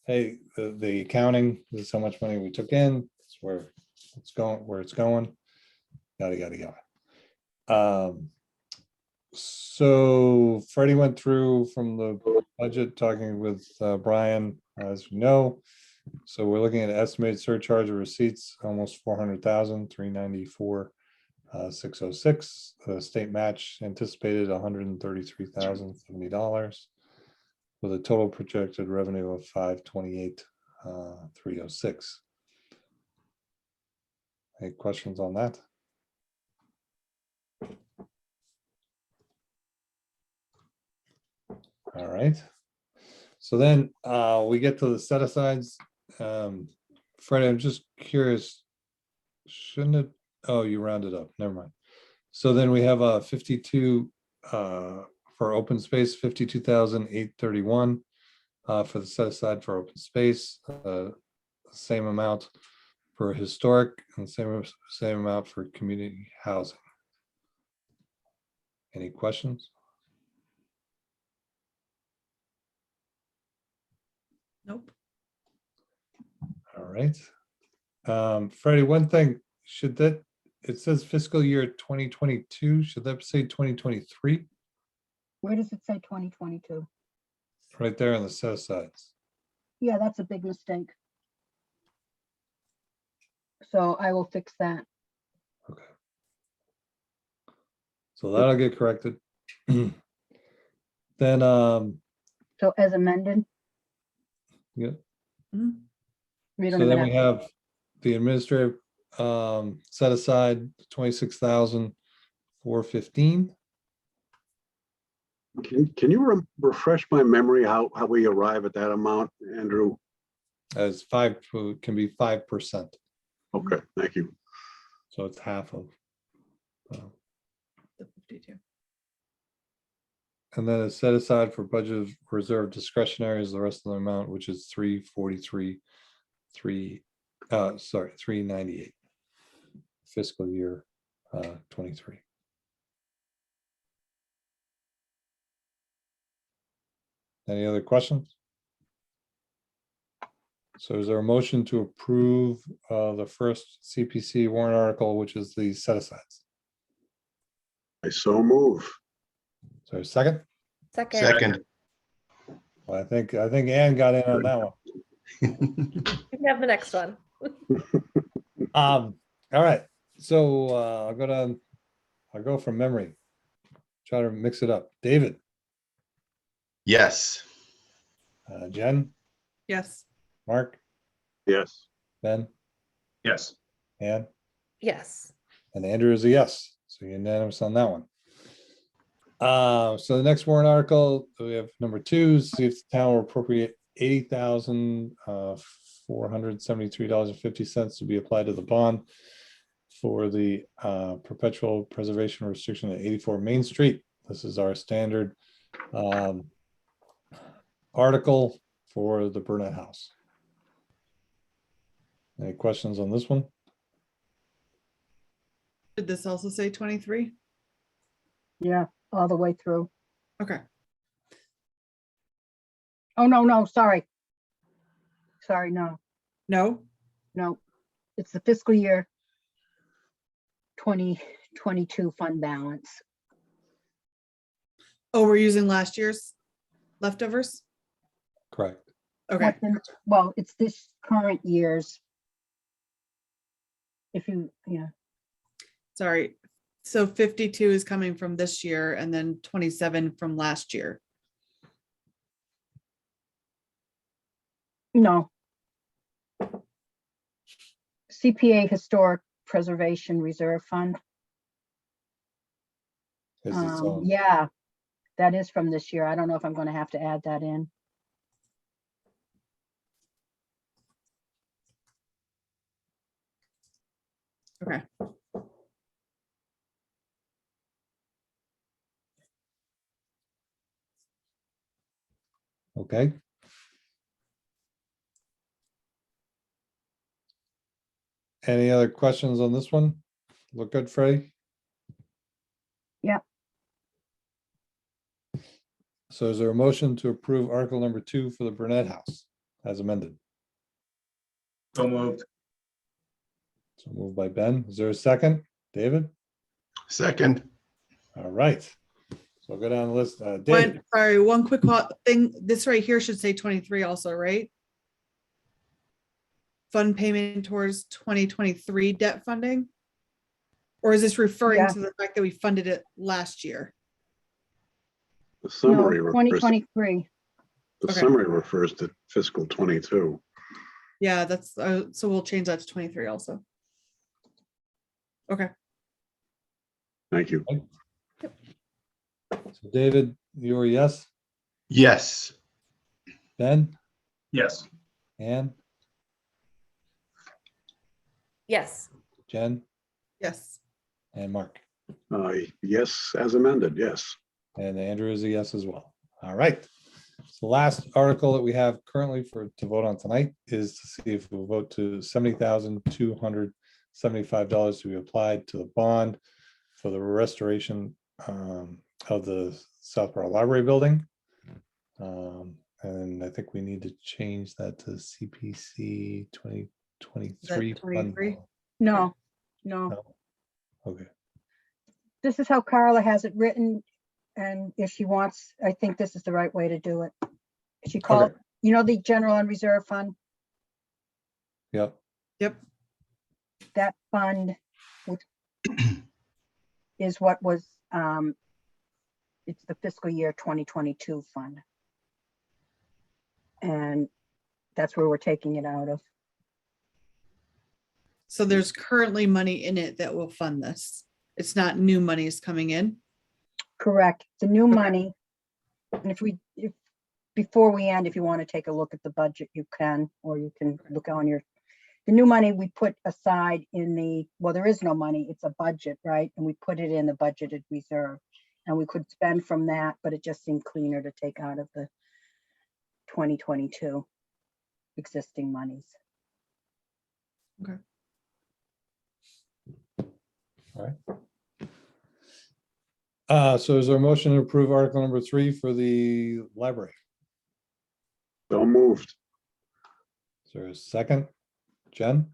Hey, the accounting, this is how much money we took in, it's where it's going, yada. So Freddie went through from the budget, talking with Brian, as you know. So we're looking at estimated surcharge of receipts, almost 400,000, 394, 606. State match anticipated $133,070, with a total projected revenue of 528, 306. Any questions on that? All right. So then we get to the set asides. Freddie, I'm just curious, shouldn't it? Oh, you rounded up. Never mind. So then we have a 52 for open space, 52,831 for the set aside for open space. Same amount for historic and same amount for community housing. Any questions? Nope. All right. Freddie, one thing, should that, it says fiscal year 2022, should that say 2023? Where does it say 2022? Right there on the set asides. Yeah, that's a big mistake. So I will fix that. Okay. So that'll get corrected. Then So as amended, Yep. Mhm. read So them then we out. have the administrative set aside 26,415 Can you refresh my memory how we arrive at that amount, Andrew? as can be 5%. Okay, thank you. So it's half of. The 52. And then it's set aside for budget reserve discretionary is the rest of the amount, which is 343, 398. Fiscal year 23. Any other questions? So is there a motion to approve the first CPC warrant article, which is the set asides? I so move. Is there a second? Second. Second. Well, I think Ann got in on that one. You can have the next one. All right, so I'll go from memory. Try to mix it up. David, Yes. Jen, Yes. Mark, Yes. Ben, Yes. Ann, Yes. and Andrew is a yes, so unanimous on that one. So the next warrant article, we have number 2, see if the town will appropriate $80,473.50 to be applied to the bond for the perpetual preservation restriction at 84 Main Street. This is our standard article for the Burnett House. Any questions on this one? Did this also say 23? Yeah, all the way through. Okay. Oh, no, sorry. Sorry, no, No? it's the fiscal year 2022 fund balance. Oh, we're using last year's leftovers? Correct. Okay. Well, it's this current year's. Yeah, Sorry. So 52 is coming from this year and then 27 from last year. no. CPA Historic Preservation Reserve Fund. Is its own. Yeah, that is from this year. I don't know if I'm gonna have to add that in. Okay. Okay. Any other questions on this one? Look good, Freddie? Yep. So is there a motion to approve article number 2 for the Burnett House as amended? So moved. So moved by Ben. Is there a second? David? Second. All right. So I'll go down the list. David, One quick thing. This right here should say 23 also, right? Fund payment towards 2023 debt funding? Or is this referring Yeah. to the fact that we funded it last year? The No, summary refers, 2023. the Okay. summary refers to fiscal 22. Yeah, that's, so we'll change that to 23 also. Okay. Thank you. so David, you're a yes. Yes. Ben, Yes. Ann, Yes. Jen, Yes. and Mark. Yes, as amended, yes. And Andrew is a yes as well. All right. So the last article that we have currently to vote on tonight is to see if we'll vote to $70,275 to be applied to the bond for the restoration of the Southborough Library Building. And I think we need to change that to CPC 2023. 23? No. No. Okay. This is how Carla has it written. And if she wants, I think this is the right way to do it. She called, Okay. the general and reserve fund, Yep. Yep. that fund which is what was, it's the fiscal year 2022 fund. And that's where we're taking it out of. So there's currently money in it that will fund this. It's not new monies coming in. Correct. The new Okay. money. And if before we end, if you want to take a look at the budget, you can, or you can look on the new money we put aside in well, there is no money, it's a budget, right? And we put it in the budgeted reserve. And we could spend from that, but it just seemed cleaner to take out of the 2022 existing monies. So is there a motion to approve article number 3 for the library? So moved. Is there a second? Jen?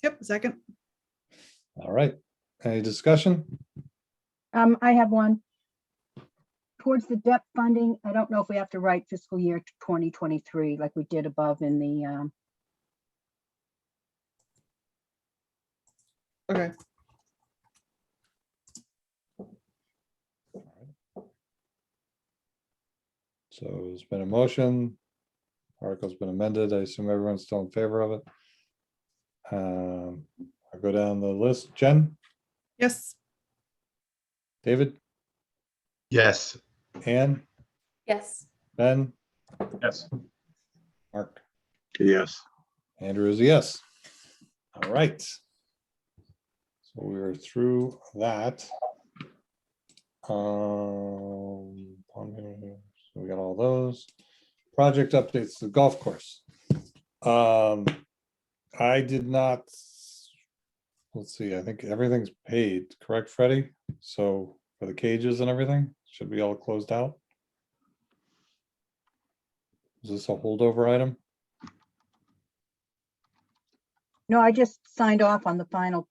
Yep, second. All right. Any discussion? I have one. Towards the debt funding, I don't know if we have to write fiscal year 2023 like we did above in the, Okay. So there's been a motion. Article's been amended. I assume everyone's still in favor of it. I'll go down the list. Jen, Yes. David, Yes. Ann, Yes. Ben, Yes. Mark, Yes. Andrew is a yes. All right. So we are through that. So we got all those. Project updates, the golf course. I did not, let's see, I think everything's paid, correct, Freddie? So for the cages and everything, should be all closed out? Is this a holdover item? no, I just signed off on the final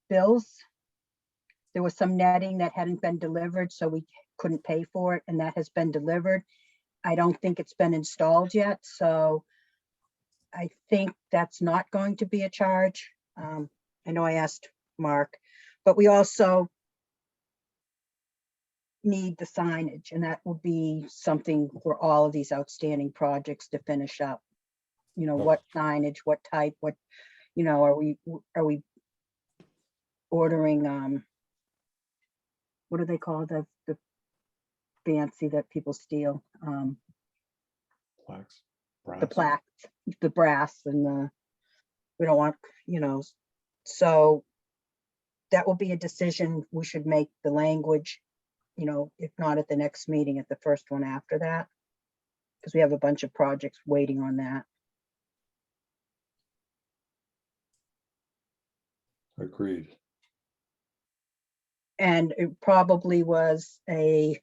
bills. There was some netting that hadn't been delivered, so we couldn't pay for it, and that has been delivered. I don't think it's been installed yet, so I think that's not going to be a charge. I know I asked Mark, but we also need the signage, and that will be something for all of these outstanding projects to finish up. You know, what signage, what type, what, you know, are we ordering, what do they call the fancy that people steal? Plaques, The brass? plaques, the brass and we don't want, you know, so that will be a decision we should make, the language, you know, if not at the next meeting, at the first one after that. Because we have a bunch of projects waiting on that. Agreed. And it probably was a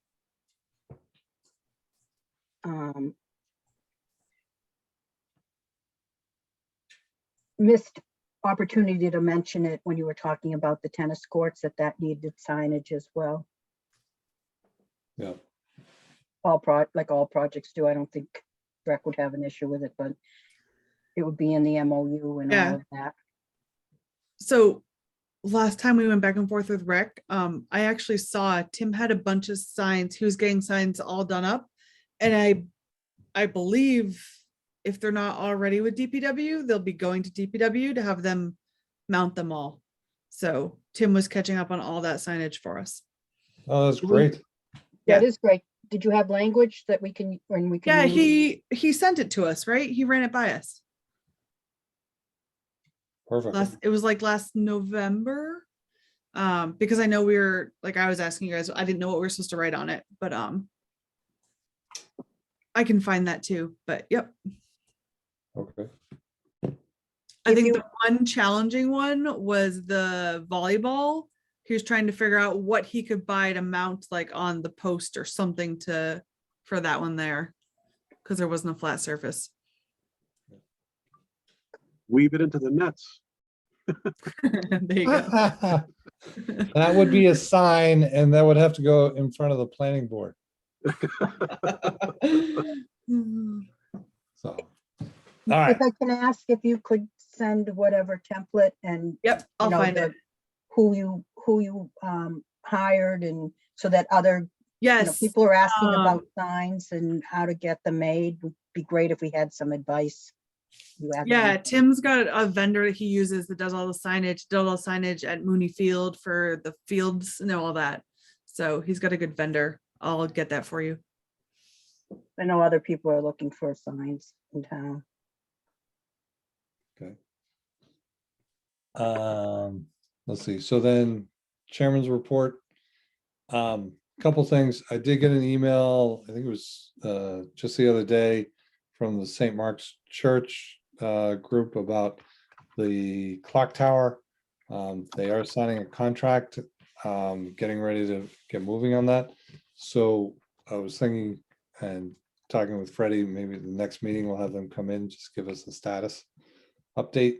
missed opportunity to mention it when you were talking about the tennis courts, that needed signage as well. Yeah. Like all projects do. I don't think Rec would have an issue with it, but it would be in the MOU and Yeah. all of that. So last time we went back and forth with Rec, I actually saw Tim had a bunch of signs. He was getting signs all done up. And I believe if they're not already with DPW, they'll be going to DPW to have them mount them all. So Tim was catching up on all that signage for us. Oh, that's great. That is great. Did you have language that we can, when we can? Yeah, use? he sent it to us, right? He ran it by us. Perfect. It was like last November. Because I know we were, like, I was asking you guys, I didn't know what we were supposed to write on it, but I can find that too, but yep. Okay. I If think you- the one challenging one was the volleyball. He was trying to figure out what he could buy to mount like on the post or something for that one there. Because there wasn't a flat surface. Weave it into the nets. There you go. That would be a sign and that would have to go in front of the planning board. So, all right. If I can ask if you could send whatever template and Yep, I'll know, find it. who you hired, and so that other Yes. People are asking about um, signs and how to get them made. Would be great if we had some advice. You have any? Yeah, Tim's got a vendor that he uses that does all the signage, at Mooney Field for the fields and all that. So he's got a good vendor. I'll get that for you. I know other people are looking for signs in town. Okay. Let's see. So then chairman's report. Couple things. I did get an email, I think it was just the other day from the St. Mark's Church group about the clock tower. They are signing a contract, getting ready to get moving on that. So I was thinking and talking with Freddie, maybe the next meeting we'll have them come in, just give us a status update,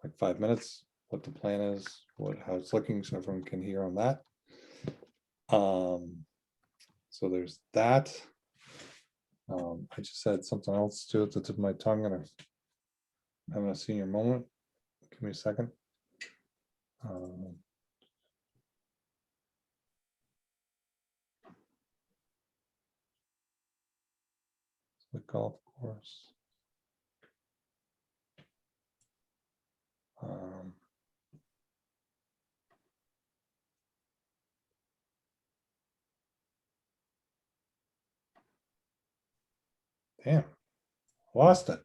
like 5 minutes, what the plan is, how it's looking, so everyone can hear on that. So there's that. I just said something else to it that's at my tongue, and I'm having a senior moment. Give me a second. The golf course. Damn, lost it.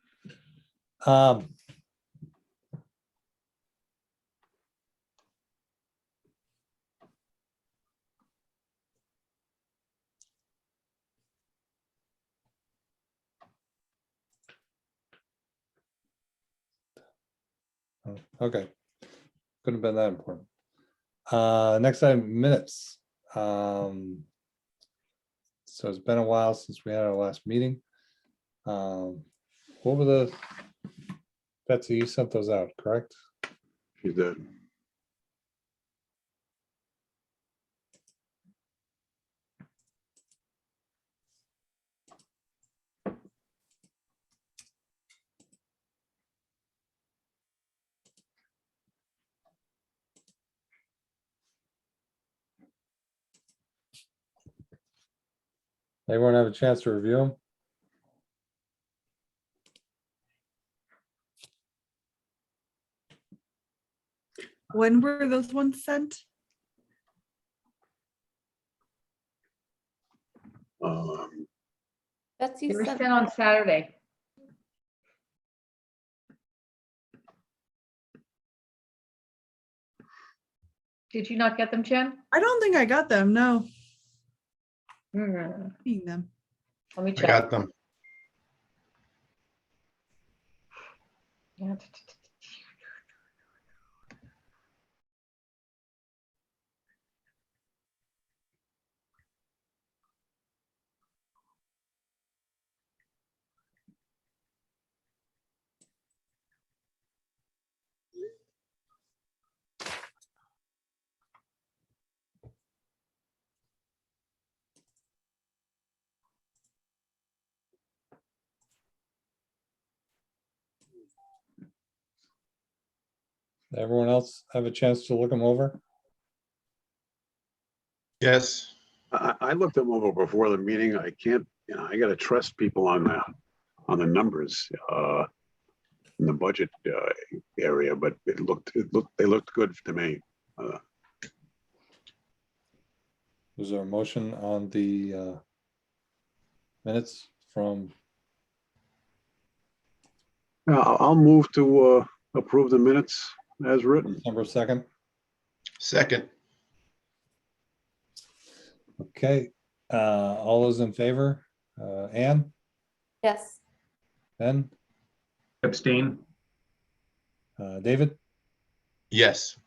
Okay, couldn't have been that important. Next item, minutes. So it's been a while since we had our last meeting. What were the, Betsy, you sent those out, correct? She did. Everyone have a chance to review them? When were those ones sent? Betsy They were sent sent on Saturday. Did you not get them, Jen? I don't think I got them. No, Hmm, seeing them. Let me I check. got them. Yeah. Everyone else have a chance to look them over? Yes. I looked them over before the meeting. I can't, I gotta trust people on the numbers, in the budget, area, but they looked good to me. Was there a motion on the minutes from, I'll move to, approve the minutes as written. December 2nd? Second. Okay, all those in favor? Anne, yes. Ben, Abstain. David, Yes.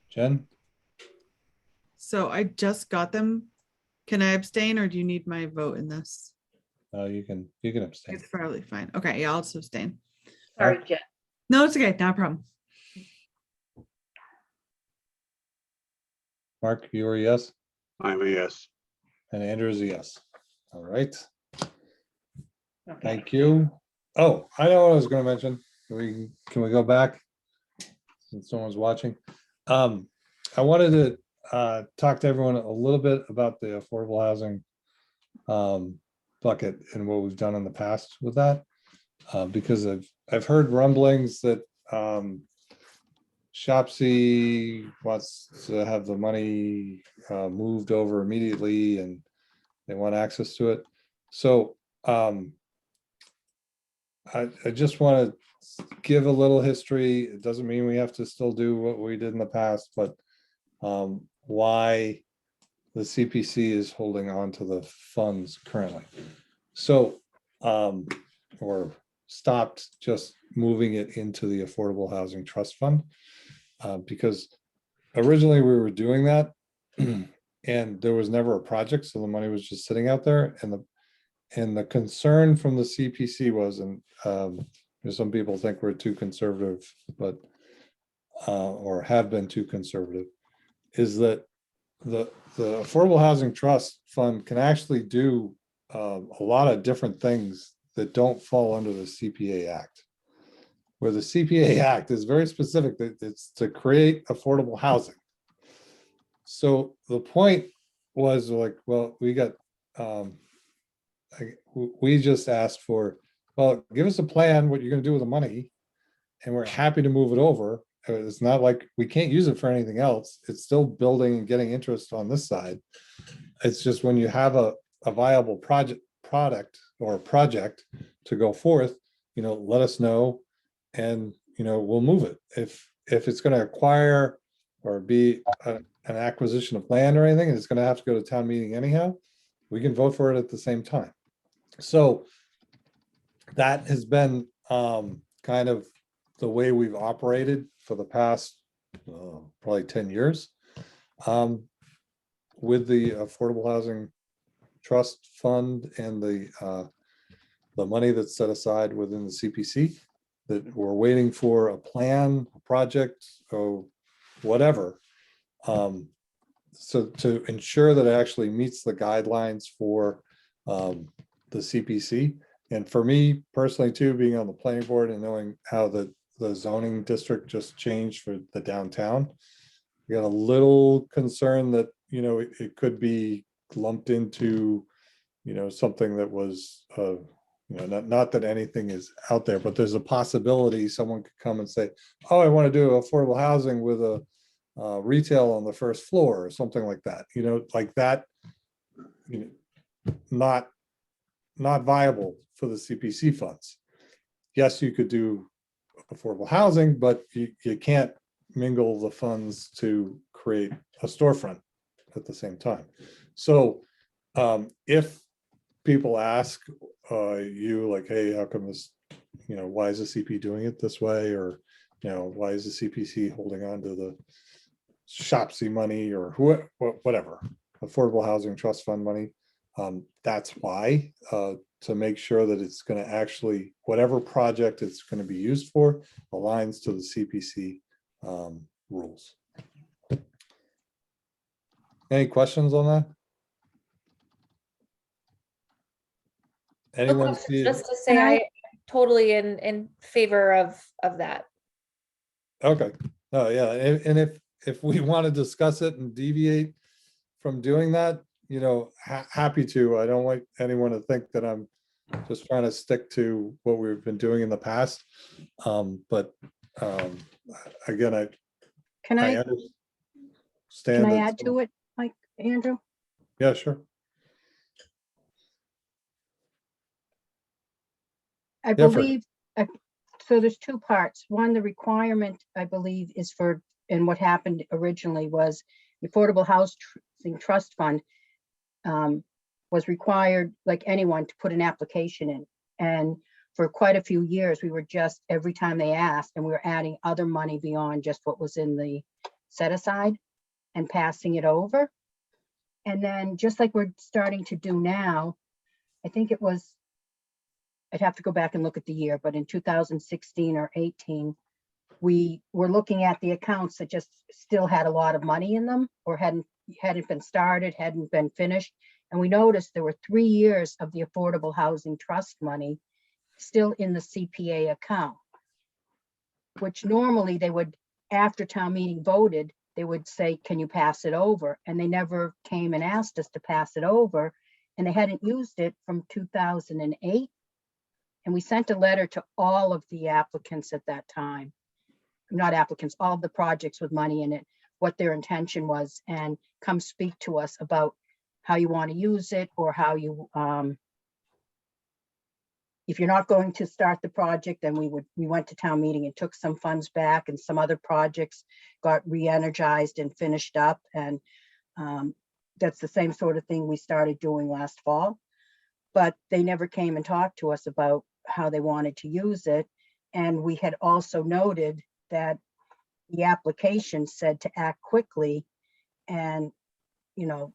Jen? So I just got them. Can I abstain or do you need my vote in this? You can abstain. It's probably fine. Okay, yeah, I'll just abstain. Sorry, Jen. No, it's okay. No problem. Mark, you are a yes, I'm a yes. and Andrew is a yes. All right, Okay. thank you. Oh, I know what I was gonna mention. Can we go back? Since someone's watching. I wanted to talk to everyone a little bit about the affordable housing bucket and what we've done in the past with that. Because I've heard rumblings that Shopsy wants to have the money moved over immediately and they want access to it. So I just want to give a little history. It doesn't mean we have to still do what we did in the past, but why the CPC is holding on to the funds currently. So, or stopped just moving it into the Affordable Housing Trust Fund, because originally we were doing that and there was never a project, so the money was just sitting out there. And the concern from the CPC was, and some people think we're too conservative, but or have been too conservative, is that the Affordable Housing Trust Fund can actually do a lot of different things that don't fall under the CPA Act. Where the CPA Act is very specific, that it's to create affordable housing. So the point was like, well, we got, we just asked for, well, give us a plan, what you're gonna do with the money, and we're happy to move it over. It's not like we can't use it for anything else. It's still building and getting interest on this side. It's just when you have a viable product to go forth, let us know, and we'll move it. If it's going to acquire or be an acquisition of land or anything, and it's going to have to go to town meeting anyhow, we can vote for it at the same time. So that has been kind of the way we've operated for the past probably 10 years with the Affordable Housing Trust Fund and the money that's set aside within the CPC, that we're waiting for a plan, a project, or whatever. So to ensure that it actually meets the guidelines for the CPC. And for me personally too, being on the planning board and knowing how the zoning district just changed for the downtown, I got a little concern that, it could be lumped into, something that was, not that anything is out there, but there's a possibility someone could come and say, oh, I want to do affordable housing with a retail on the first floor or something like that, like that, not viable for the CPC funds. Yes, you could do affordable housing, but you can't mingle the funds to create a storefront at the same time. So if people ask you like, hey, how come this, why is the CP doing it this way? Or, why is the CPC holding on to the Shopsy money or whatever, Affordable Housing Trust Fund money? That's why, to make sure that it's going to actually, whatever project it's going to be used for, aligns to the CPC rules. Any questions on that? Anyone see it? Just to say, I totally in favor of that. Okay. Oh, yeah. And if we want to discuss it and deviate from doing that, happy to. I don't want anyone to think that I'm just trying to stick to what we've been doing in the past. But again, Can I understand. add to it, Mike, Andrew? Yeah, sure. I believe, so there's two parts. One, the requirement, I believe, is for, and what happened originally was the Affordable Housing Trust Fund was required, like anyone, to put an application in. And for quite a few years, we were just, every time they asked, and we were adding other money beyond just what was in the set aside and passing it over. And then just like we're starting to do now, I think it was, I'd have to go back and look at the year, but in 2016 or 18, we were looking at the accounts that just still had a lot of money in them, or hadn't been started, hadn't been finished. And we noticed there were 3 years of the Affordable Housing Trust money still in the CPA account, which normally they would, after town meeting voted, they would say, can you pass it over? And they never came and asked us to pass it over. And they hadn't used it from 2008. And we sent a letter to all of the applicants at that time. Not applicants, all of the projects with money in it, what their intention was, and come speak to us about how you want to use it, or how you, if you're not going to start the project, then we went to town meeting and took some funds back, and some other projects got re-energized and finished up. And that's the same sort of thing we started doing last fall. But they never came and talked to us about how they wanted to use it. And we had also noted that the application said to act quickly, and, you know,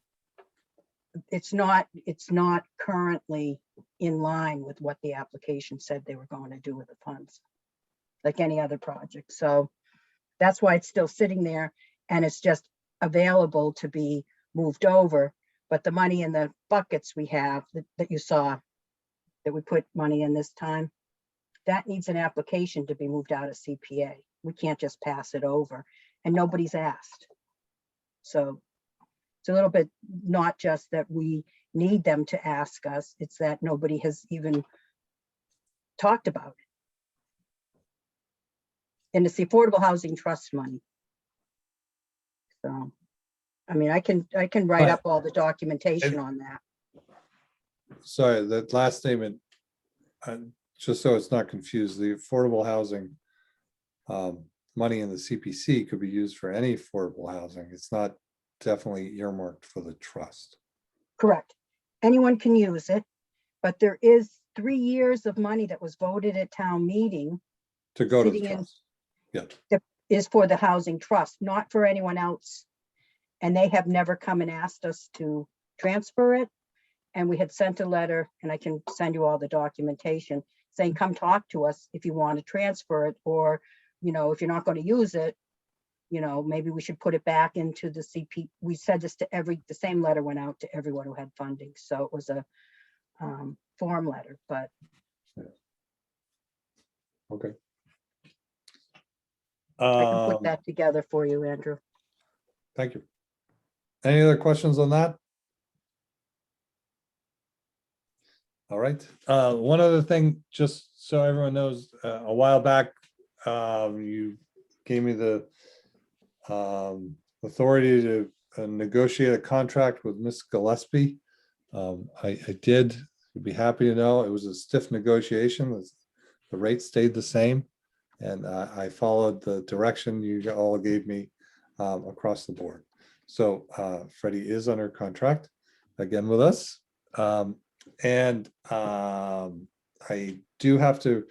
it's not currently in line with what the application said they were going to do with the funds, like any other project. So that's why it's still sitting there, and it's just available to be moved over. But the money in the buckets we have that you saw, that we put money in this time, that needs an application to be moved out of CPA. We can't just pass it over, and nobody's asked. So it's a little bit, not just that we need them to ask us, it's that nobody has even talked about it. And it's the Affordable Housing Trust money. So, I mean, I can write up all the documentation on that. Sorry, that last statement, just so it's not confused, the affordable housing money in the CPC could be used for any affordable housing. It's not definitely earmarked for the trust. Correct. Anyone can use it, but there is 3 years of money that was voted at town meeting To go to the Sitting in- trust. Yeah, that is for the housing trust, not for anyone else. And they have never come and asked us to transfer it. And we had sent a letter, and I can send you all the documentation, saying, come talk to us if you want to transfer it, or, you know, if you're not going to use it, you know, maybe we should put it back into the CP. We said this to the same letter went out to everyone who had funding. So it was a form letter, but okay. I can put that together for you, Andrew. Thank you. Any other questions on that? All right, one other thing, just so everyone knows, a while back, you gave me the authority to negotiate a contract with Miss Gillespie. I did, you'd be happy to know, it was a stiff negotiation. The rate stayed the same, and I followed the direction you all gave me across the board. So Freddie is under contract again with us. And I do have to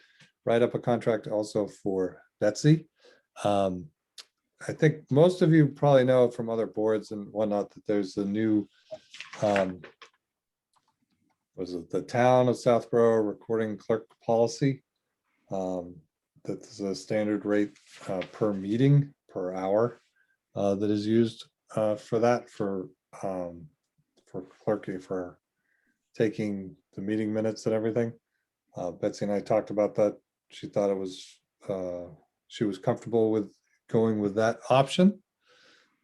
write up a contract also for Betsy. I think most of you probably know from other boards and whatnot that there's a new, was it the Town of Southborough recording clerk policy? That's a standard rate per meeting, per hour that is used for that, for clerking, for taking the meeting minutes and everything. Betsy and I talked about that. She thought it was, she was comfortable with going with that option.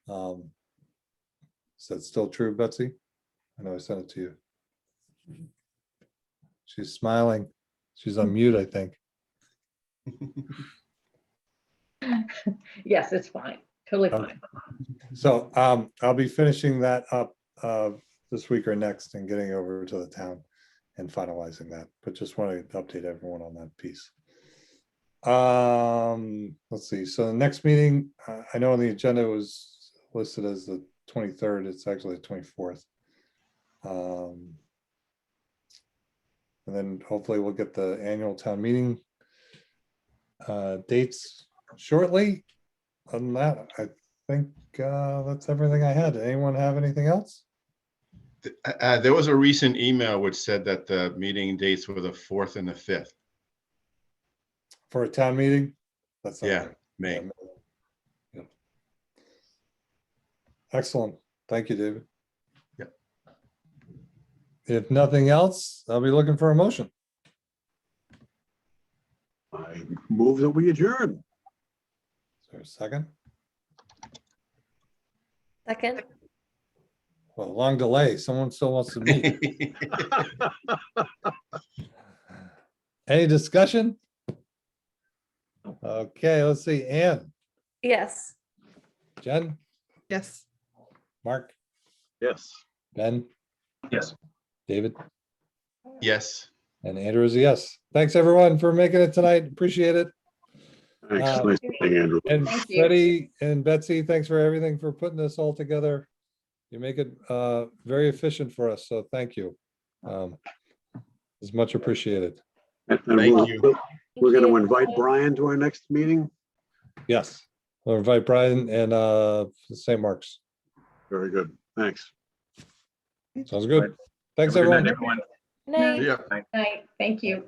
Is that still true, Betsy? I know I sent it to you. She's smiling. She's on mute, I think. Yes, it's fine. Totally Okay. fine. So I'll be finishing that up this week or next and getting over to the town and finalizing that, but just want to update everyone on that piece. Let's see, so the next meeting, I know on the agenda was listed as the 23rd, it's actually the 24th. And then hopefully we'll get the annual town meeting dates shortly. Other than that, I think that's everything I had. Anyone have anything else? There was a recent email which said that the meeting dates were the 4th and the 5th. For a town meeting? That's not Yeah, right. May. Yeah. Excellent. Thank you, David. Yeah. If nothing else, I'll be looking for a motion. I move that we adjourn. Is there a second? Second. Well, long delay. Someone still wants to meet. Any discussion? Okay, let's see. Ann, Yes. Jen, Yes. Mark, Yes. Ben, Yes. David, Yes. and Andrew is a yes. Thanks, everyone, for making it tonight. Appreciate it. Thanks. Uh, Nice meeting, Andrew. And Thank you. Freddie and Betsy, thanks for everything, for putting this all together. You make it very efficient for us, so thank you. It's much appreciated. And Thank we'll- you. We're going to invite Brian to our next meeting. Yes, we'll invite Brian and St. Mark's. Very good. Thanks. Sounds good. Thanks, Have a good everyone. night, everyone. Night. Yeah. Night, thank you.